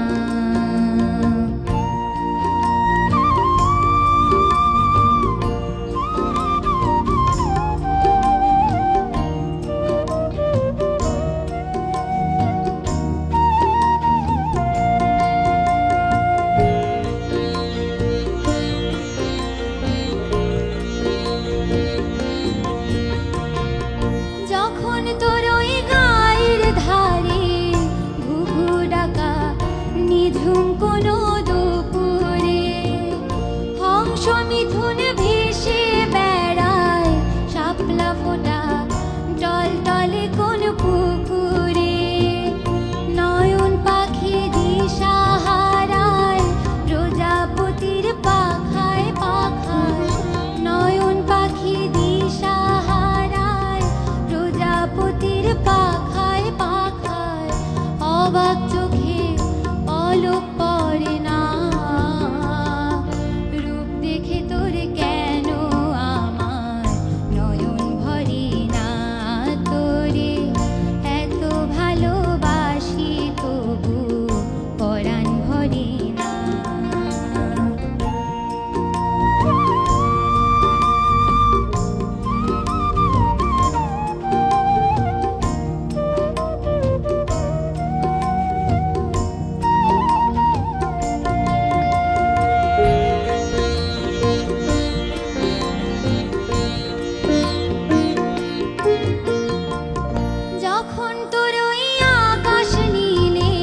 Speaker 11: অন্তর ওই আকাশ নীলে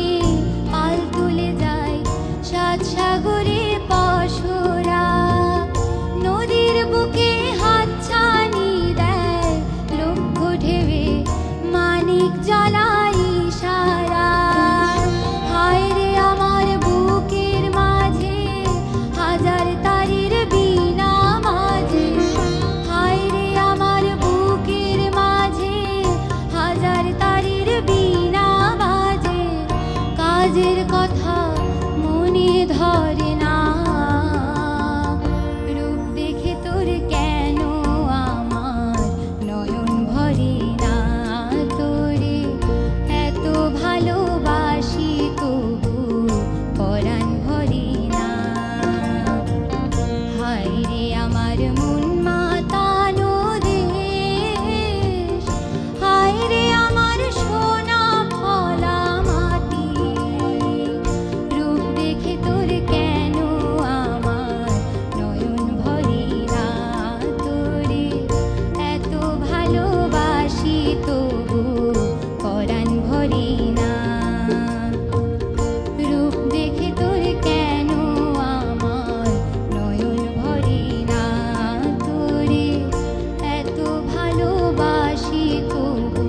Speaker 11: পাল তুলে যায় সাত সাগরে পশরা, নদীর বুকে হাত ছানি দেয় লক্ষ্য ঢেবে মানিক জ্বলাই সারা। হায় রে আমার বুকের মাঝে হাজার তারির বিনা মাঝে, হায় রে আমার বুকের মাঝে হাজার তারির বিনা বাজে, কাজের কথা মনে ধরে না, রূপ দেখে তোর কেন আমার নয়ন ভরে না, তোরে এত ভালোবাসি তবু পরাণ ভরে না। হায় রে আমার মন মাতানো দেশ, হায় রে আমার সোনা ফলা মাটি, রূপ দেখে তোর কেন আমার নয়ন ভরে না, তোরে এত ভালোবাসি তবু পরাণ ভরে না, রূপ দেখে তোর কেন আমার নয়ন ভরে না, তোরে এত ভালোবাসি তবু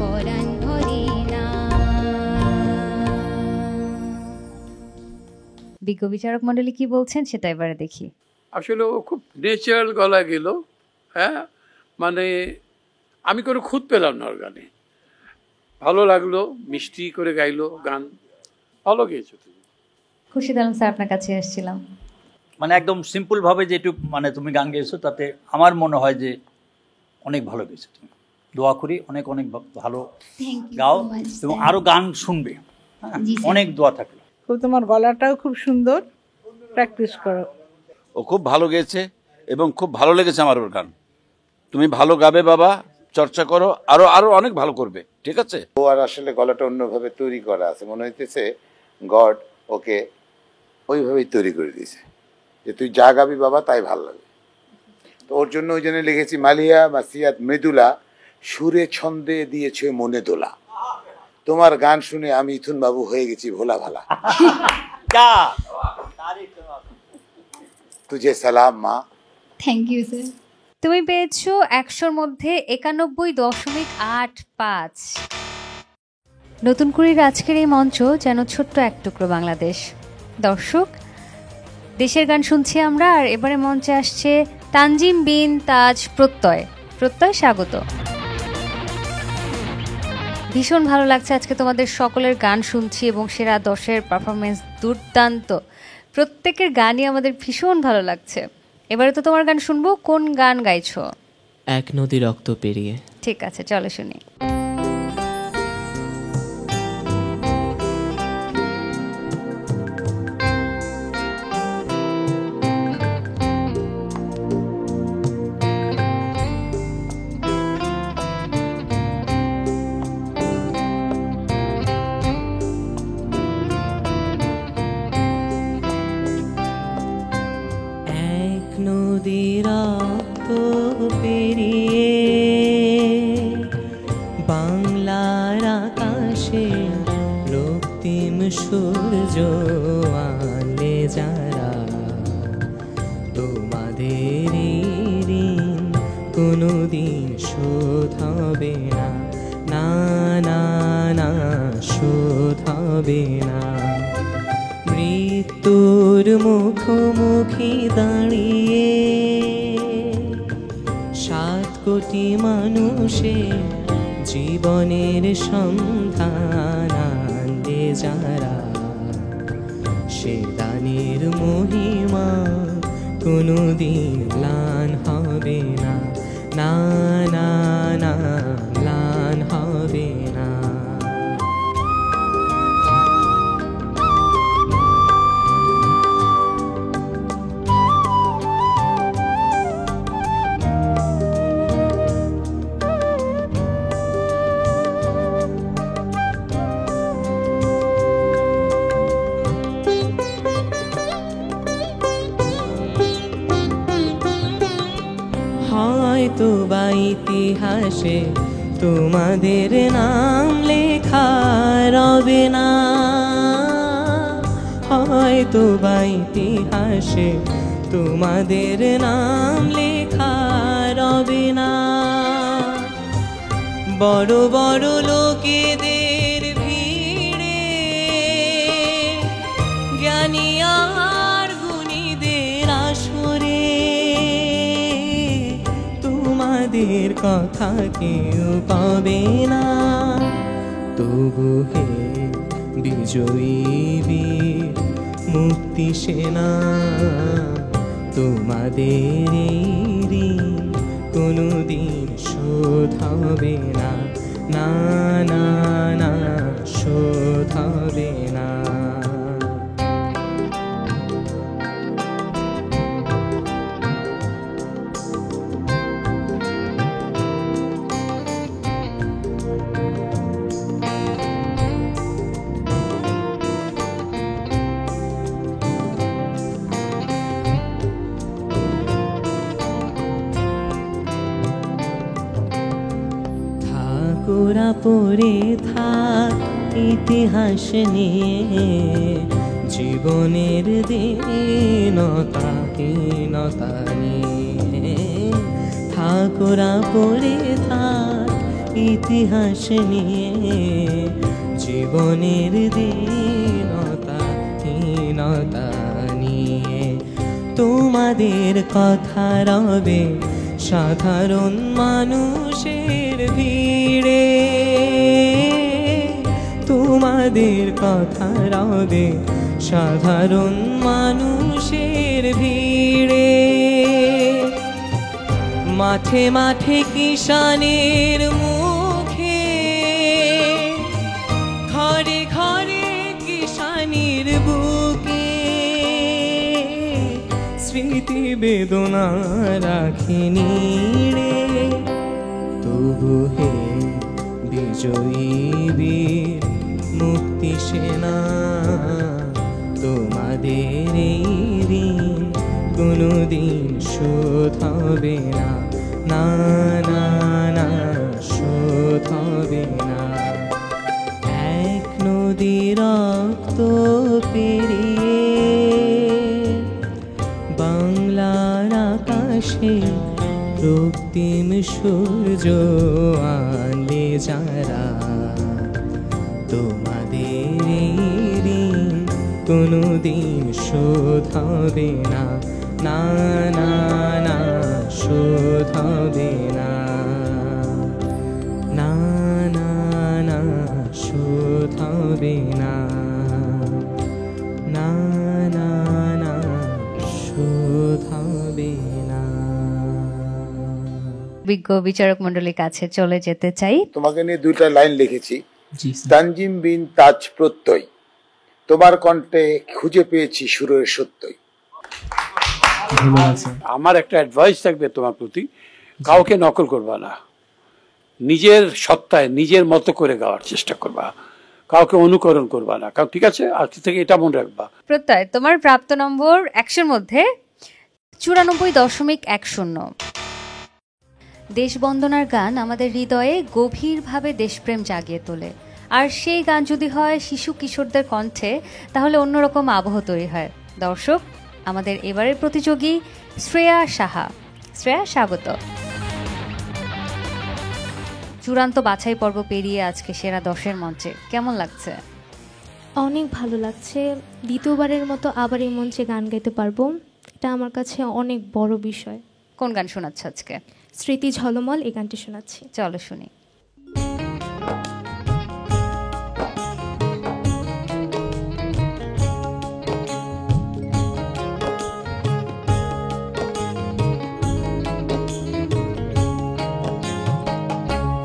Speaker 11: পরাণ ভরে না।
Speaker 1: বিজ্ঞ বিচারক মণ্ডলী কি বলছেন সেটা এবারে দেখি।
Speaker 4: আসলে ও খুব ন্যাচারাল গলা গেল, হ্যাঁ, মানে আমি কোনো খুঁত পেলাম না ওর গানে, ভালো লাগলো, মিষ্টি করে গাইলো গান, ভালো গেয়েছো তুমি।
Speaker 1: খুরশিদ আলম স্যার আপনার কাছে এসেছিলাম।
Speaker 5: মানে একদম সিম্পলভাবে যেটুকু মানে তুমি গান গেয়েছো তাতে আমার মনে হয় যে অনেক ভালো গেয়েছো তুমি। দোয়া করি অনেক অনেক ভালো গাও এবং আরও গান শুনবে, হ্যাঁ, অনেক দোয়া থাকলো।
Speaker 7: খুব তোমার গলাটাও খুব সুন্দর, প্র্যাকটিস করো।
Speaker 8: ও খুব ভালো গেয়েছে এবং খুব ভালো লেগেছে আমার ওর গান। তুমি ভালো গাবে বাবা, চর্চা করো, আরো আরো অনেক ভালো করবে, ঠিক আছে?
Speaker 3: ও আর আসলে গলাটা অন্যভাবে তৈরি করা আছে, মনে হইতেছে গড ওকে ওইভাবেই তৈরি করে দিয়েছে যে তুই যা গাবি বাবা তাই ভালো লাগবে। তো ওর জন্য ওই জন্য লিখেছি মালিয়া মাসিয়াত মৃদুলা সুরে ছন্দে দিয়েছে মনে দোলা, তোমার গান শুনে আমি ইথুন বাবু হয়ে গেছি ভোলা ভালা। তুঝে সালাম মা।
Speaker 6: Thank you sir.
Speaker 1: তুমি পেয়েছো 100-র মধ্যে 91.85। নতুন কুড়ির আজকের এই মঞ্চ যেন ছোট্ট এক টুকরো বাংলাদেশ। দর্শক, দেশের গান শুনছি আমরা, আর এবারে মঞ্চে আসছে তানজিম বিন তাজ প্রত্যয়। প্রত্যয়, স্বাগত। ভীষণ ভালো লাগছে আজকে তোমাদের সকলের গান শুনছি এবং সেরা 10-এর পারফরমেন্স দুর্দান্ত। প্রত্যেকের গানই আমাদের ভীষণ ভালো লাগছে। এবারে তো তোমার গান শুনবো, কোন গান গাইছো?
Speaker 12: এক নদী রক্ত পেরিয়ে।
Speaker 1: ঠিক আছে, চলো শুনি।
Speaker 12: রক্ত পেরিয়ে বাংলার আকাশে রক্তিম সূর্য আলে যারা, তোমাদের ঋণ কোনোদিন শোধ হবে না, না না না শোধ হবে না। মৃত্যুর মুখোমুখি দাঁড়িয়ে 7 কোটি মানুষের জীবনের সন্ধান আনলে যারা, সে দানের মহিমা কোনোদিন ম্লান হবে না, না না না ম্লান হবে না। হয়তো বা ইতিহাসে তোমাদের নাম লেখা রবে না, হয়তো বা ইতিহাসে তোমাদের নাম লেখা রবে না। বড় বড় লোকেদের ভিড়ে জ্ঞানী আর গুণীদের আসরে তোমাদের কথা কেউ পাবে না। তবু হে বিজয়ী বীর মুক্তি সেনা, তোমাদের এই ঋণ কোনোদিন শোধ হবে না, না না না শোধ হবে না। গোরা পড়ে থাক ইতিহাস নিয়ে, জীবনের দীনতা নিয়ে। ঠাকুরা পড়ে থাক ইতিহাস নিয়ে, জীবনের দীনতা নিয়ে। তোমাদের কথা রবে সাধারণ মানুষের ভিড়ে, তোমাদের কথা রবে সাধারণ মানুষের ভিড়ে। মাঠে মাঠে কিষানের মুখে, ঘরে ঘরে কিষানির বুকে, স্মৃতি বেদনা রাখিনি রে। তবু হে বিজয়ী বীর মুক্তি সেনা, তোমাদের এই ঋণ কোনোদিন শোধ হবে না, না না না শোধ হবে না। এক নদী রক্ত পেরিয়ে বাংলার আকাশে রক্তিম সূর্য আনলে যারা, তোমাদের এই ঋণ কোনোদিন শোধ হবে না, না না না শোধ হবে না, না না না শোধ হবে না, না না না শোধ হবে না।
Speaker 1: বিজ্ঞ বিচারক মণ্ডলীর কাছে চলে যেতে চাই।
Speaker 3: তোমাকে নিয়ে দুইটা লাইন লিখেছি। তানজিম বিন তাজ প্রত্যয়, তোমার কণ্ঠে খুঁজে পেয়েছি সুরের সত্যই।
Speaker 4: আমার একটা অ্যাডভাইস থাকবে তোমার প্রতি, কাউকে নকল করবা না, নিজের সত্তায় নিজের মতো করে গাওয়ার চেষ্টা করবা, কাউকে অনুকরণ করবা না। ঠিক আছে, আজ থেকে এটা মনে রাখবা।
Speaker 1: প্রত্যয়, তোমার প্রাপ্ত নম্বর 100-র মধ্যে 94.10। দেশবন্দনার গান আমাদের হৃদয়ে গভীরভাবে দেশপ্রেম জাগিয়ে তোলে, আর সেই গান যদি হয় শিশু কিশোরদের কণ্ঠে, তাহলে অন্যরকম আবহ তৈরি হয়। দর্শক, আমাদের এবারের প্রতিযোগী শ্রেয়া সাহা। শ্রেয়া, স্বাগত। চূড়ান্ত বাছাই পর্ব পেরিয়ে আজকে সেরা 10-এর মঞ্চে, কেমন লাগছে?
Speaker 6: অনেক ভালো লাগছে। দ্বিতীয়বারের মতো আবার এই মঞ্চে গান গাইতে পারবো, এটা আমার কাছে অনেক বড় বিষয়।
Speaker 1: কোন গান শোনাচ্ছ আজকে?
Speaker 6: স্মৃতি ঝলমল, এই গানটি শোনাচ্ছি।
Speaker 1: চলো শুনি।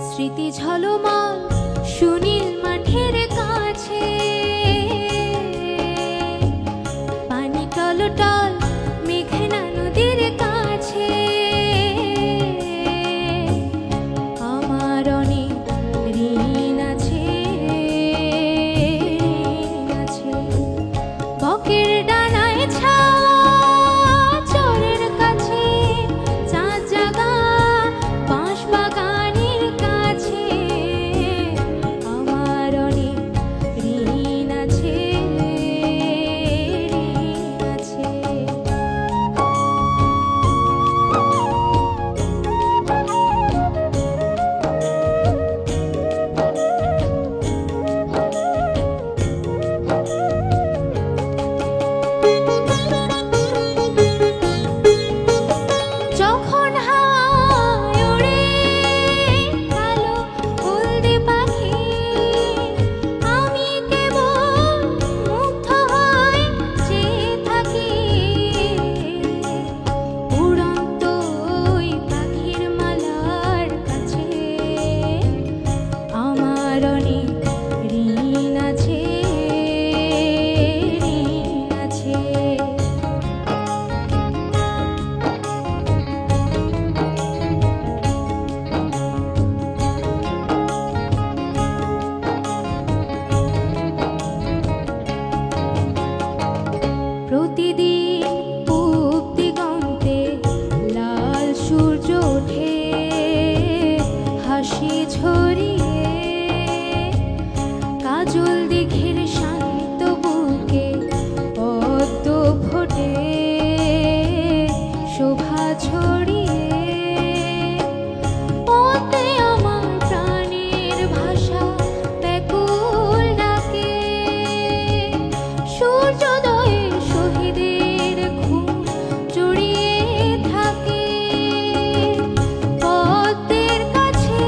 Speaker 11: স্মৃতি ঝলমল সুনীল মাঠের কাছে, পানি টলটল মেঘনা নদীর কাছে, আমার
Speaker 2: কাজল দিঘির শান্ত বুকে পদ্ম ফোটে শোভা ছড়িয়ে, পথে আমার প্রাণের ভাষা ব্যাকুল ডাকে, সূর্যোদয়ের শহীদের ঘুম জড়িয়ে থাকে পদ্মের কাছে,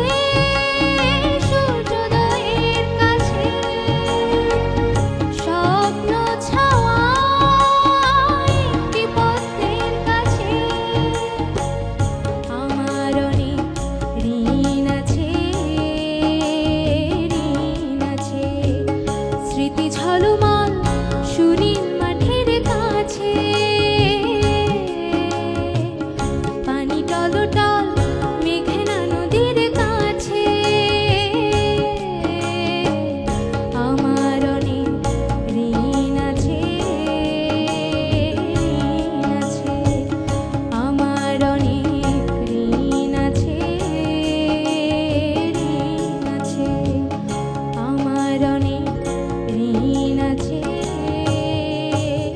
Speaker 2: সূর্যোদয়ের কাছে স্বপ্ন ছাওয়া একটি পদ্মের কাছে। আমার অনেক ঋণ আছে, ঋণ আছে স্মৃতি ঝলমল সুনীল মাঠের কাছে, পানি টলটল মেঘনা নদীর কাছে। আমার অনেক ঋণ আছে, ঋণ আছে আমার অনেক ঋণ আছে, ঋণ আছে আমার অনেক ঋণ আছে,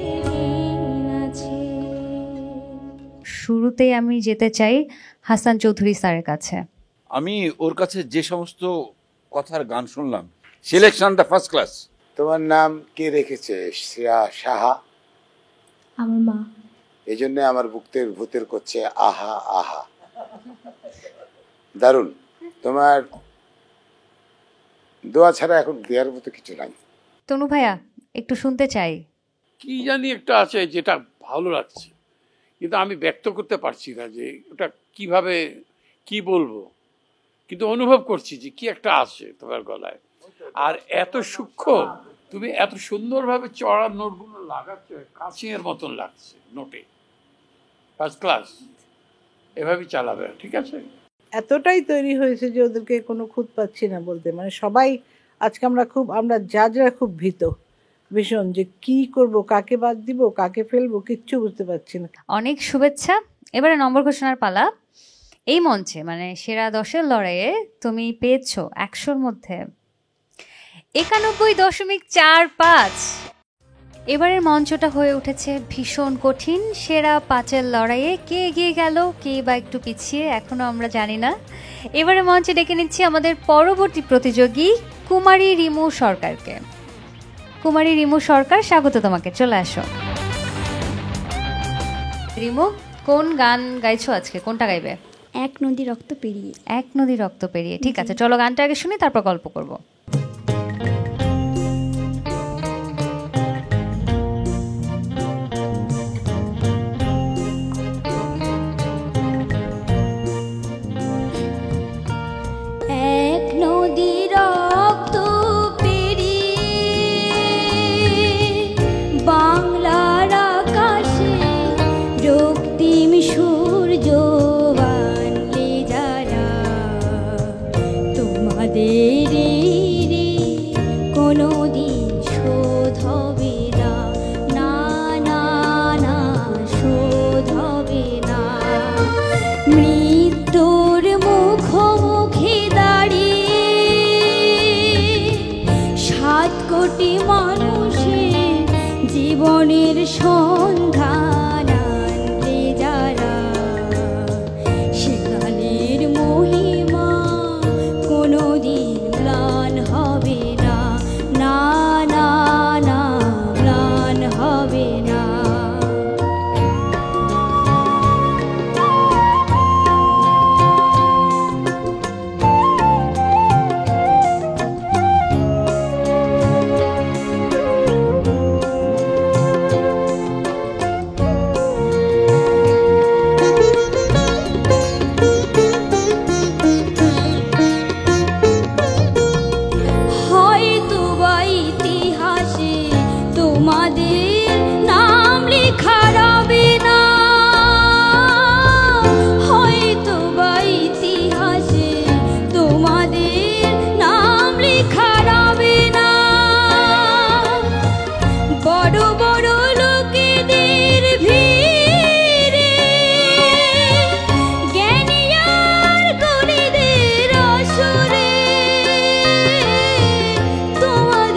Speaker 2: ঋণ আছে।
Speaker 1: শুরুতেই আমি যেতে চাই হাসান চৌধুরী স্যারের কাছে।
Speaker 8: আমি ওর কাছে যে সমস্ত কথার গান শুনলাম, সিলেকশনটা ফার্স্ট ক্লাস।
Speaker 3: তোমার নাম কে রেখেছে? শ্রেয়া সাহা।
Speaker 2: আমার মা।
Speaker 3: এই জন্য আমার বুকের ভূতের করছে আহা আহা। দারুণ। তোমার দোয়া ছাড়া এখন দেওয়ার মতো কিছু নাই।
Speaker 1: তনু ভাইয়া একটু শুনতে চাই।
Speaker 4: কি জানি একটা আছে যেটা ভালো লাগছে, কিন্তু আমি ব্যক্ত করতে পারছি না যে ওটা কিভাবে কি বলবো, কিন্তু অনুভব করছি যে কি একটা আছে তোমার গলায়। আর এত সূক্ষ্ম, তুমি এত সুন্দরভাবে চড়া নোটগুলো লাগাচ্ছ, কাছির মতন লাগছে নোটে। ফার্স্ট ক্লাস, এভাবেই চালাবে, ঠিক আছে?
Speaker 7: এতটাই তৈরি হয়েছে যে ওদেরকে কোনো খুঁত পাচ্ছি না বলতে, মানে সবাই আজকে আমরা জাজরা খুব ভীত ভীষণ, যে কি করব, কাকে বাদ দিব, কাকে ফেলবো, কিচ্ছু বুঝতে পারছি না।
Speaker 1: অনেক শুভেচ্ছা। এবারে নম্বর ঘোষণার পালা। এই মঞ্চে মানে সেরা 10-এর লড়াইয়ে তুমি পেয়েছো 100-র মধ্যে 91.45। এবারের মঞ্চটা হয়ে উঠেছে ভীষণ কঠিন। সেরা 5-এর লড়াইয়ে কে এগিয়ে গেল, কে বা একটু পিছিয়ে, এখনো আমরা জানি না। এবারে মঞ্চে ডেকে নিচ্ছি আমাদের পরবর্তী প্রতিযোগী কুমারী রিমু সরকারকে। কুমারী রিমু সরকার, স্বাগত তোমাকে, চলে আসো। রিমু, কোন গান গাইছো আজকে, কোনটা গাইবে?
Speaker 11: এক নদী রক্ত পেরিয়ে।
Speaker 1: এক নদী রক্ত পেরিয়ে, ঠিক আছে, চলো গানটা আগে শুনি, তারপর গল্প করব।
Speaker 11: এক নদী রক্ত বাংলার আকাশে রক্তিম সূর্য আনলে যারা, তোমাদের কোনো দিন শোধ হবে না, না না না শোধ হবে না। মৃত্যুর মুখোমুখি দাঁড়িয়ে 7 কোটি মানুষের জীবনের সন্ধান আনতে যারা, সেখানের মহিমা কোনোদিন ম্লান হবে না, না না না ম্লান হবে না। হয়তো বা ইতিহাসে তোমাদের নাম লেখা রবে না, হয়তো বা ইতিহাসে তোমাদের নাম লেখা রবে না। বড় বড় লোকেদের ভিড়ে জ্ঞানী আর গুণীদের আসরে তোমাদের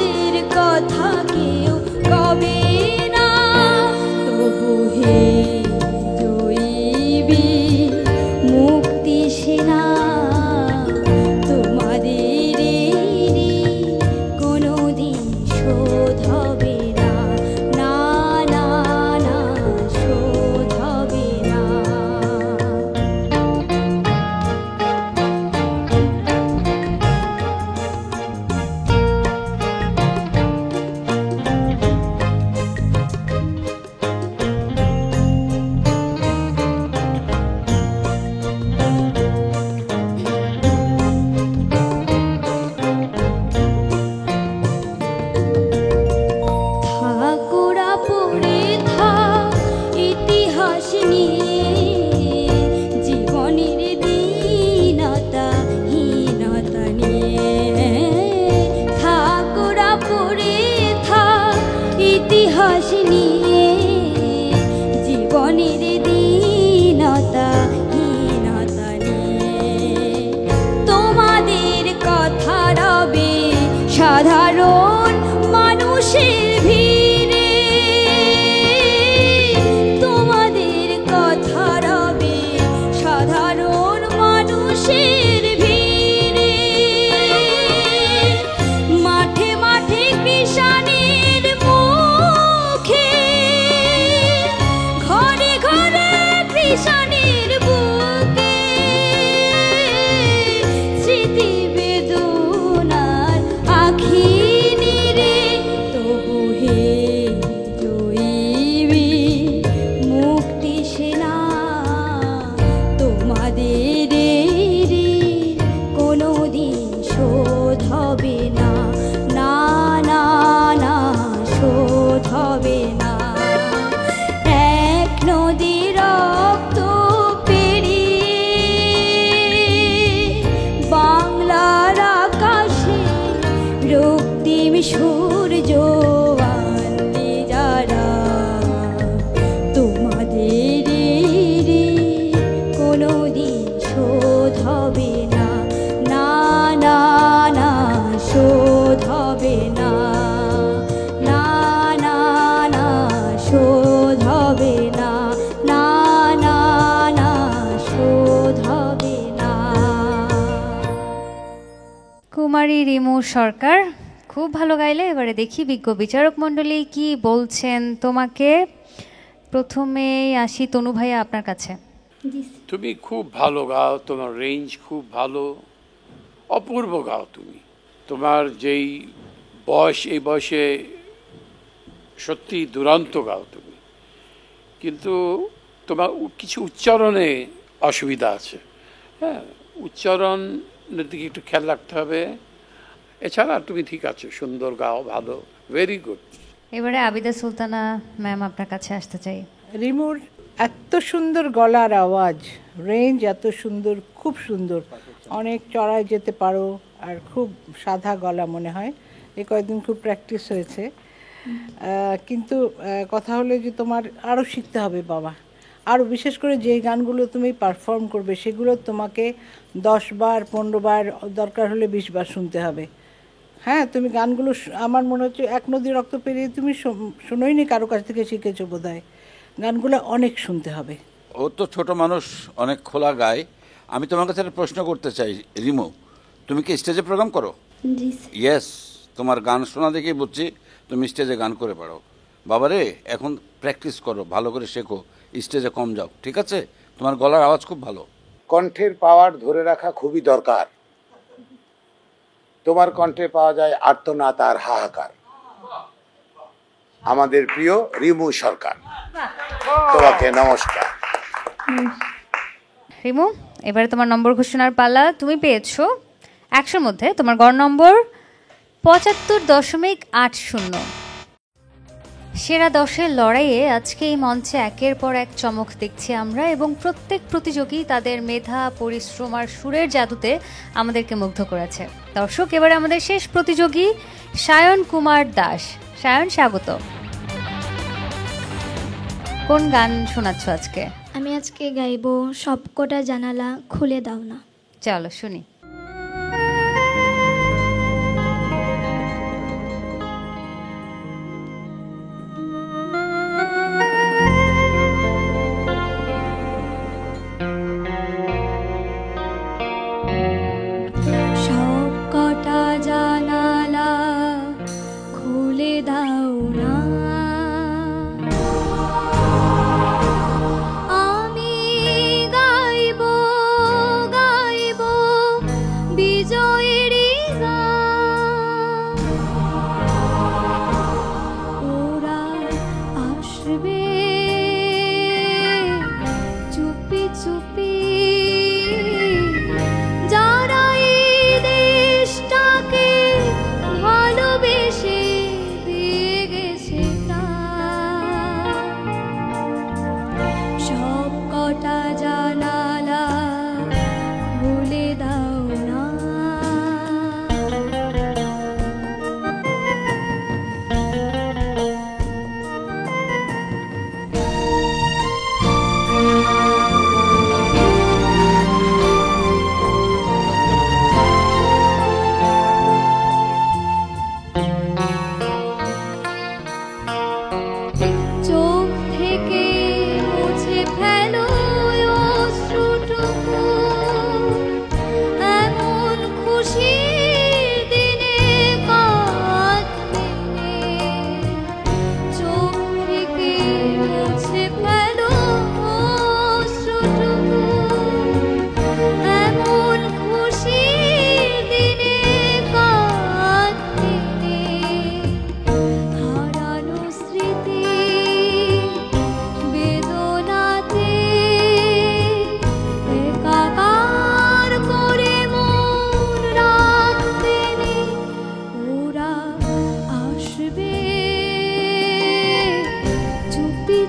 Speaker 11: সাধারণ মানুষের ভিড়ে তোমাদের কথা রবে সাধারণ মানুষের ভিড়ে মাঠে মাঠে কিষানের মুখে ঘরে ঘরে কৃষানের বুকে স্মৃতি বেদনার আখি নিরে তবু হে জয়ী মুক্তি সেনা তোমাদের কোনোদিন শোধ হবে না না না না শোধ হবে না এক নদী রক্ত পেরিয়ে বাংলার আকাশে রক্তিম সূর্য আনলে যারা তোমাদের কোনোদিন শোধ হবে না না না না শোধ হবে না না না না শোধ হবে না না না না শোধ হবে না।
Speaker 1: কুমারী রিমু সরকার, খুব ভালো গাইলে। এবারে দেখি বিজ্ঞ বিচারক মণ্ডলী কি বলছেন তোমাকে। প্রথমেই আসি তনু ভাইয়া আপনার কাছে।
Speaker 4: তুমি খুব ভালো গাও, তোমার রেঞ্জ খুব ভালো, অপূর্ব গাও তুমি। তোমার যেই বয়স, এই বয়সে সত্যি দুরন্ত গাও তুমি, কিন্তু তোমার কিছু উচ্চারণে অসুবিধা আছে। হ্যাঁ, উচ্চারণের দিকে একটু খেয়াল রাখতে হবে। এছাড়া তুমি ঠিক আছে, সুন্দর গাও, ভালো, ভেরি গুড।
Speaker 1: এবারে আবিদা সুলতানা ম্যাম আপনার কাছে আসতে চাই।
Speaker 7: রিমুর এত সুন্দর গলার আওয়াজ, রেঞ্জ এত সুন্দর, খুব সুন্দর, অনেক চড়ায় যেতে পারো, আর খুব সাদা গলা মনে হয়। এই কয়েকদিন খুব প্র্যাকটিস হয়েছে, কিন্তু কথা হলো যে তোমার আরও শিখতে হবে বাবা। আরও বিশেষ করে যে গানগুলো তুমি পারফর্ম করবে সেগুলো তোমাকে 10 বার 15 বার, দরকার হলে 20 বার শুনতে হবে। হ্যাঁ, তুমি গানগুলো আমার মনে হচ্ছে এক নদী রক্ত পেরিয়ে তুমি শোনোইনি, কারো কাছ থেকে শিখেছো বোধহয়। গানগুলো অনেক শুনতে হবে।
Speaker 8: ও তো ছোট মানুষ, অনেক খোলা গায়। আমি তোমার কাছে একটা প্রশ্ন করতে চাই রিমু, তুমি কি স্টেজে প্রোগ্রাম করো? ইয়েস, তোমার গান শোনা দেখেই বুঝছি তুমি স্টেজে গান করে পারো। বাবারে, এখন প্র্যাকটিস করো, ভালো করে শেখো, স্টেজে কম যাও, ঠিক আছে? তোমার গলার আওয়াজ খুব ভালো।
Speaker 3: কণ্ঠের পাওয়ার ধরে রাখা খুবই দরকার। তোমার কণ্ঠে পাওয়া যায় আর্তনাদ আর হাহাকার। আমাদের প্রিয় রিমু সরকার, তোমাকে নমস্কার।
Speaker 1: রিমু, এবারে তোমার নম্বর ঘোষণার পালা। তুমি পেয়েছো 100-র মধ্যে তোমার গড় নম্বর 75.80। সেরা 10-এর লড়াইয়ে আজকে এই মঞ্চে একের পর এক চমক দেখছি আমরা, এবং প্রত্যেক প্রতিযোগী তাদের মেধা, পরিশ্রম আর সুরের জাদুতে আমাদেরকে মুগ্ধ করেছে। দর্শক, এবারে আমাদের শেষ প্রতিযোগী সায়ন কুমার দাস। সায়ন, স্বাগত। কোন গান শোনাচ্ছ আজকে?
Speaker 6: আমি আজকে গাইব সবকটা জানালা খুলে দাও না।
Speaker 1: চলো শুনি।
Speaker 11: সবকটা জানালা খুলে দাও না, আমি গাইব গাইব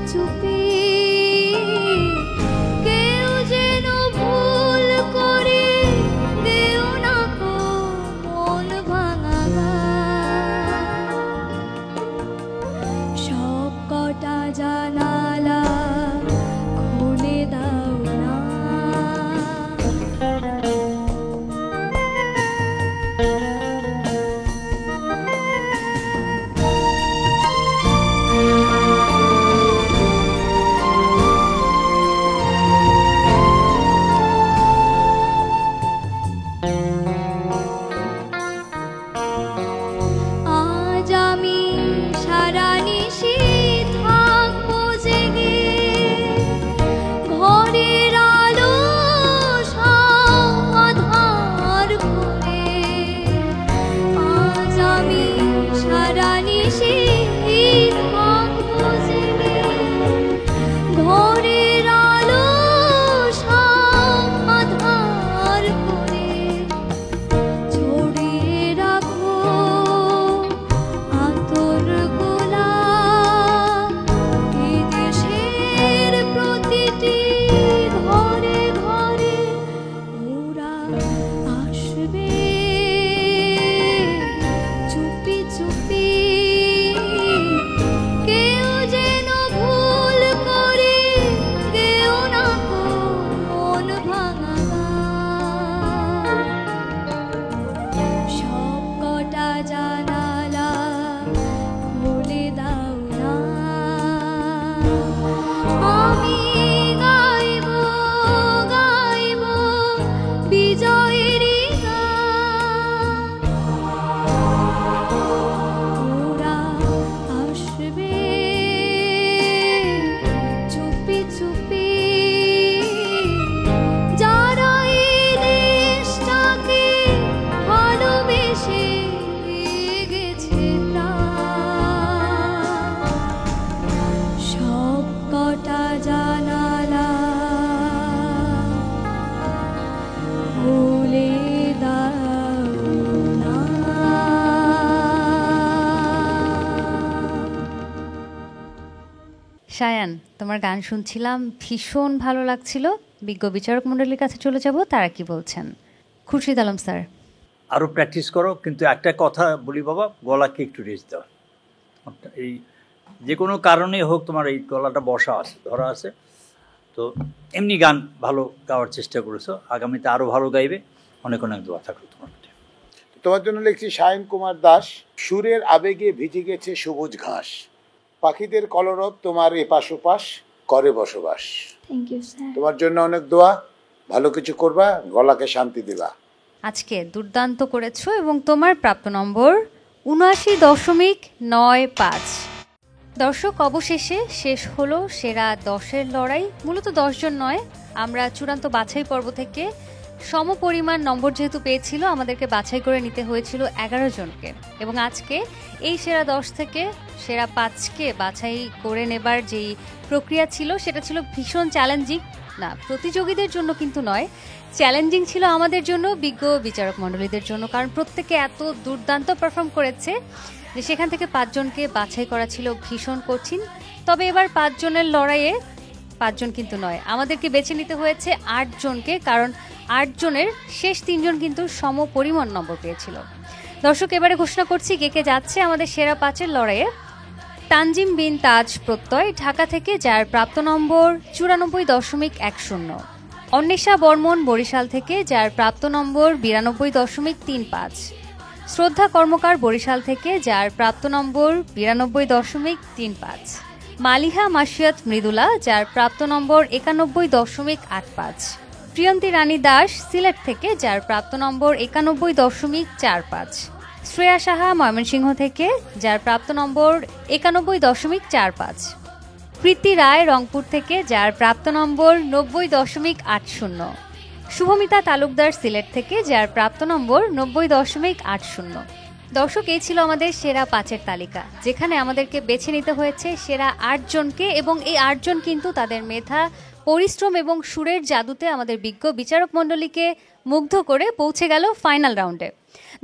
Speaker 11: চুপি কেউ যেন ভুল করে দেও না কো মন ভাঙা সব কটা জানালা খুলে দাও না আজ আমি সারা নিশি থাকবো জেগে ঘরের আলো সব আঁধার করে আজ আমি সারা নিশি থাকবো জেগে ঘরের আলো সব আঁধার করে ছড়িয়ে রাখো আতর গোলাপ এই দেশের প্রতিটি ঘরে ঘরে ওরা আসবে চুপি চুপি কেউ যেন ভুল করে দেও না কো মন ভাঙা সব কটা জানালা খুলে দাও না আমি গাইব গাইব বিজয়ের গান ওরা আসবে চুপি চুপি যারা এই দেশটাকে ভালোবেসে গেছে প্রাণ সব কটা জানালা খুলে দাও না
Speaker 1: সায়ান, তোমার গান শুনছিলাম, ভীষণ ভালো লাগছিল। বিজ্ঞ বিচারক মণ্ডলীর কাছে চলে যাব, তারা কি বলছেন। খুরশিদ আলম স্যার।
Speaker 5: আরও প্র্যাকটিস করো, কিন্তু একটা কথা বলি বাবা, গলাকে একটু রেস্ট দাও। এই যে কোনো কারণে হোক তোমার এই গলাটা বসা আছে, ধরা আছে, তো এমনি গান ভালো গাওয়ার চেষ্টা করেছো, আগামীতে আরও ভালো গাইবে। অনেক অনেক দোয়া থাকলো তোমার প্রতি।
Speaker 3: তোমার জন্য লিখছি সায়ন কুমার দাস। সুরের আবেগে ভিজে গেছে সবুজ ঘাস, পাখিদের কলরব তোমার এপাশ ওপাশ করে বসবাস।
Speaker 11: Thank you sir.
Speaker 3: তোমার জন্য অনেক দোয়া, ভালো কিছু করবা, গলাকে শান্তি দিবা।
Speaker 1: আজকে দুর্দান্ত করেছো এবং তোমার প্রাপ্ত নম্বর ৭৯.৯৫। দর্শক, অবশেষে শেষ হলো সেরা 10-এর লড়াই। মূলত 10 জন নয়, আমরা চূড়ান্ত বাছাই পর্ব থেকে সমপরিমাণ নম্বর যেহেতু পেয়েছিল, আমাদেরকে বাছাই করে নিতে হয়েছিল 11 জনকে। এবং আজকে এই সেরা 10 থেকে সেরা 5কে বাছাই করে নেবার যেই প্রক্রিয়া ছিল, সেটা ছিল ভীষণ চ্যালেঞ্জিং। না, প্রতিযোগীদের জন্য কিন্তু নয়, চ্যালেঞ্জিং ছিল আমাদের জন্য, বিজ্ঞ বিচারক মণ্ডলীদের জন্য, কারণ প্রত্যেকে এত দুর্দান্ত পারফর্ম করেছে যে সেখান থেকে 5 জনকে বাছাই করা ছিল ভীষণ কঠিন। তবে এবার 5 জনের লড়াইয়ে 5 জন কিন্তু নয়, আমাদেরকে বেছে নিতে হয়েছে 8 জনকে, কারণ 8 জনের শেষ 3 জন কিন্তু সমপরিমাণ নম্বর পেয়েছিল। দর্শক, এবারে ঘোষণা করছি কে কে যাচ্ছে আমাদের সেরা 5-এর লড়াইয়ে। তানজিম বিন তাজ প্রত্যয়, ঢাকা থেকে, যার প্রাপ্ত নম্বর 94.10। অন্বেষা বর্মন, বরিশাল থেকে, যার প্রাপ্ত নম্বর 92.35। শ্রদ্ধা কর্মকার, বরিশাল থেকে, যার প্রাপ্ত নম্বর 92.35। মালিহা মাসিয়াত মৃদুলা, যার প্রাপ্ত নম্বর 91.85। প্রিয়ন্তী রানী দাস, সিলেট থেকে, যার প্রাপ্ত নম্বর 91.45। শ্রেয়া সাহা, ময়মনসিংহ থেকে, যার প্রাপ্ত নম্বর 91.45। প্রীতি রায়, রংপুর থেকে, যার প্রাপ্ত নম্বর 90.80। শুভমিতা তালুকদার, সিলেট থেকে, যার প্রাপ্ত নম্বর 90.80। দর্শক, এই ছিল আমাদের সেরা 5-এর তালিকা, যেখানে আমাদেরকে বেছে নিতে হয়েছে সেরা 8 জনকে, এবং এই 8 জন কিন্তু তাদের মেধা, পরিশ্রম এবং সুরের জাদুতে আমাদের বিজ্ঞ বিচারক মণ্ডলীকে মুগ্ধ করে পৌঁছে গেল ফাইনাল রাউন্ডে।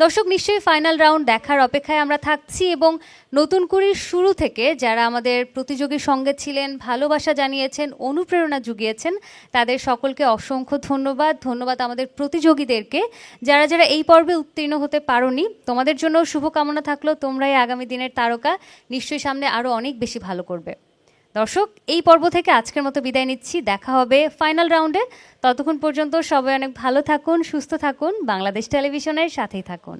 Speaker 1: দর্শক, নিশ্চয়ই ফাইনাল রাউন্ড দেখার অপেক্ষায় আমরা থাকছি এবং নতুন কুড়ির শুরু থেকে যারা আমাদের প্রতিযোগীর সঙ্গে ছিলেন, ভালোবাসা জানিয়েছেন, অনুপ্রেরণা জুগিয়েছেন, তাদের সকলকে অসংখ্য ধন্যবাদ। ধন্যবাদ আমাদের প্রতিযোগীদেরকে যারা যারা এই পর্বে উত্তীর্ণ হতে পারোনি। তোমাদের জন্য শুভকামনা থাকলো, তোমরাই আগামী দিনের তারকা, নিশ্চয়ই সামনে আরও অনেক বেশি ভালো করবে। দর্শক, এই পর্ব থেকে আজকের মতো বিদায় নিচ্ছি। দেখা হবে ফাইনাল রাউন্ডে। ততক্ষণ পর্যন্ত সবাই অনেক ভালো থাকুন, সুস্থ থাকুন, বাংলাদেশ টেলিভিশনের সাথেই থাকুন।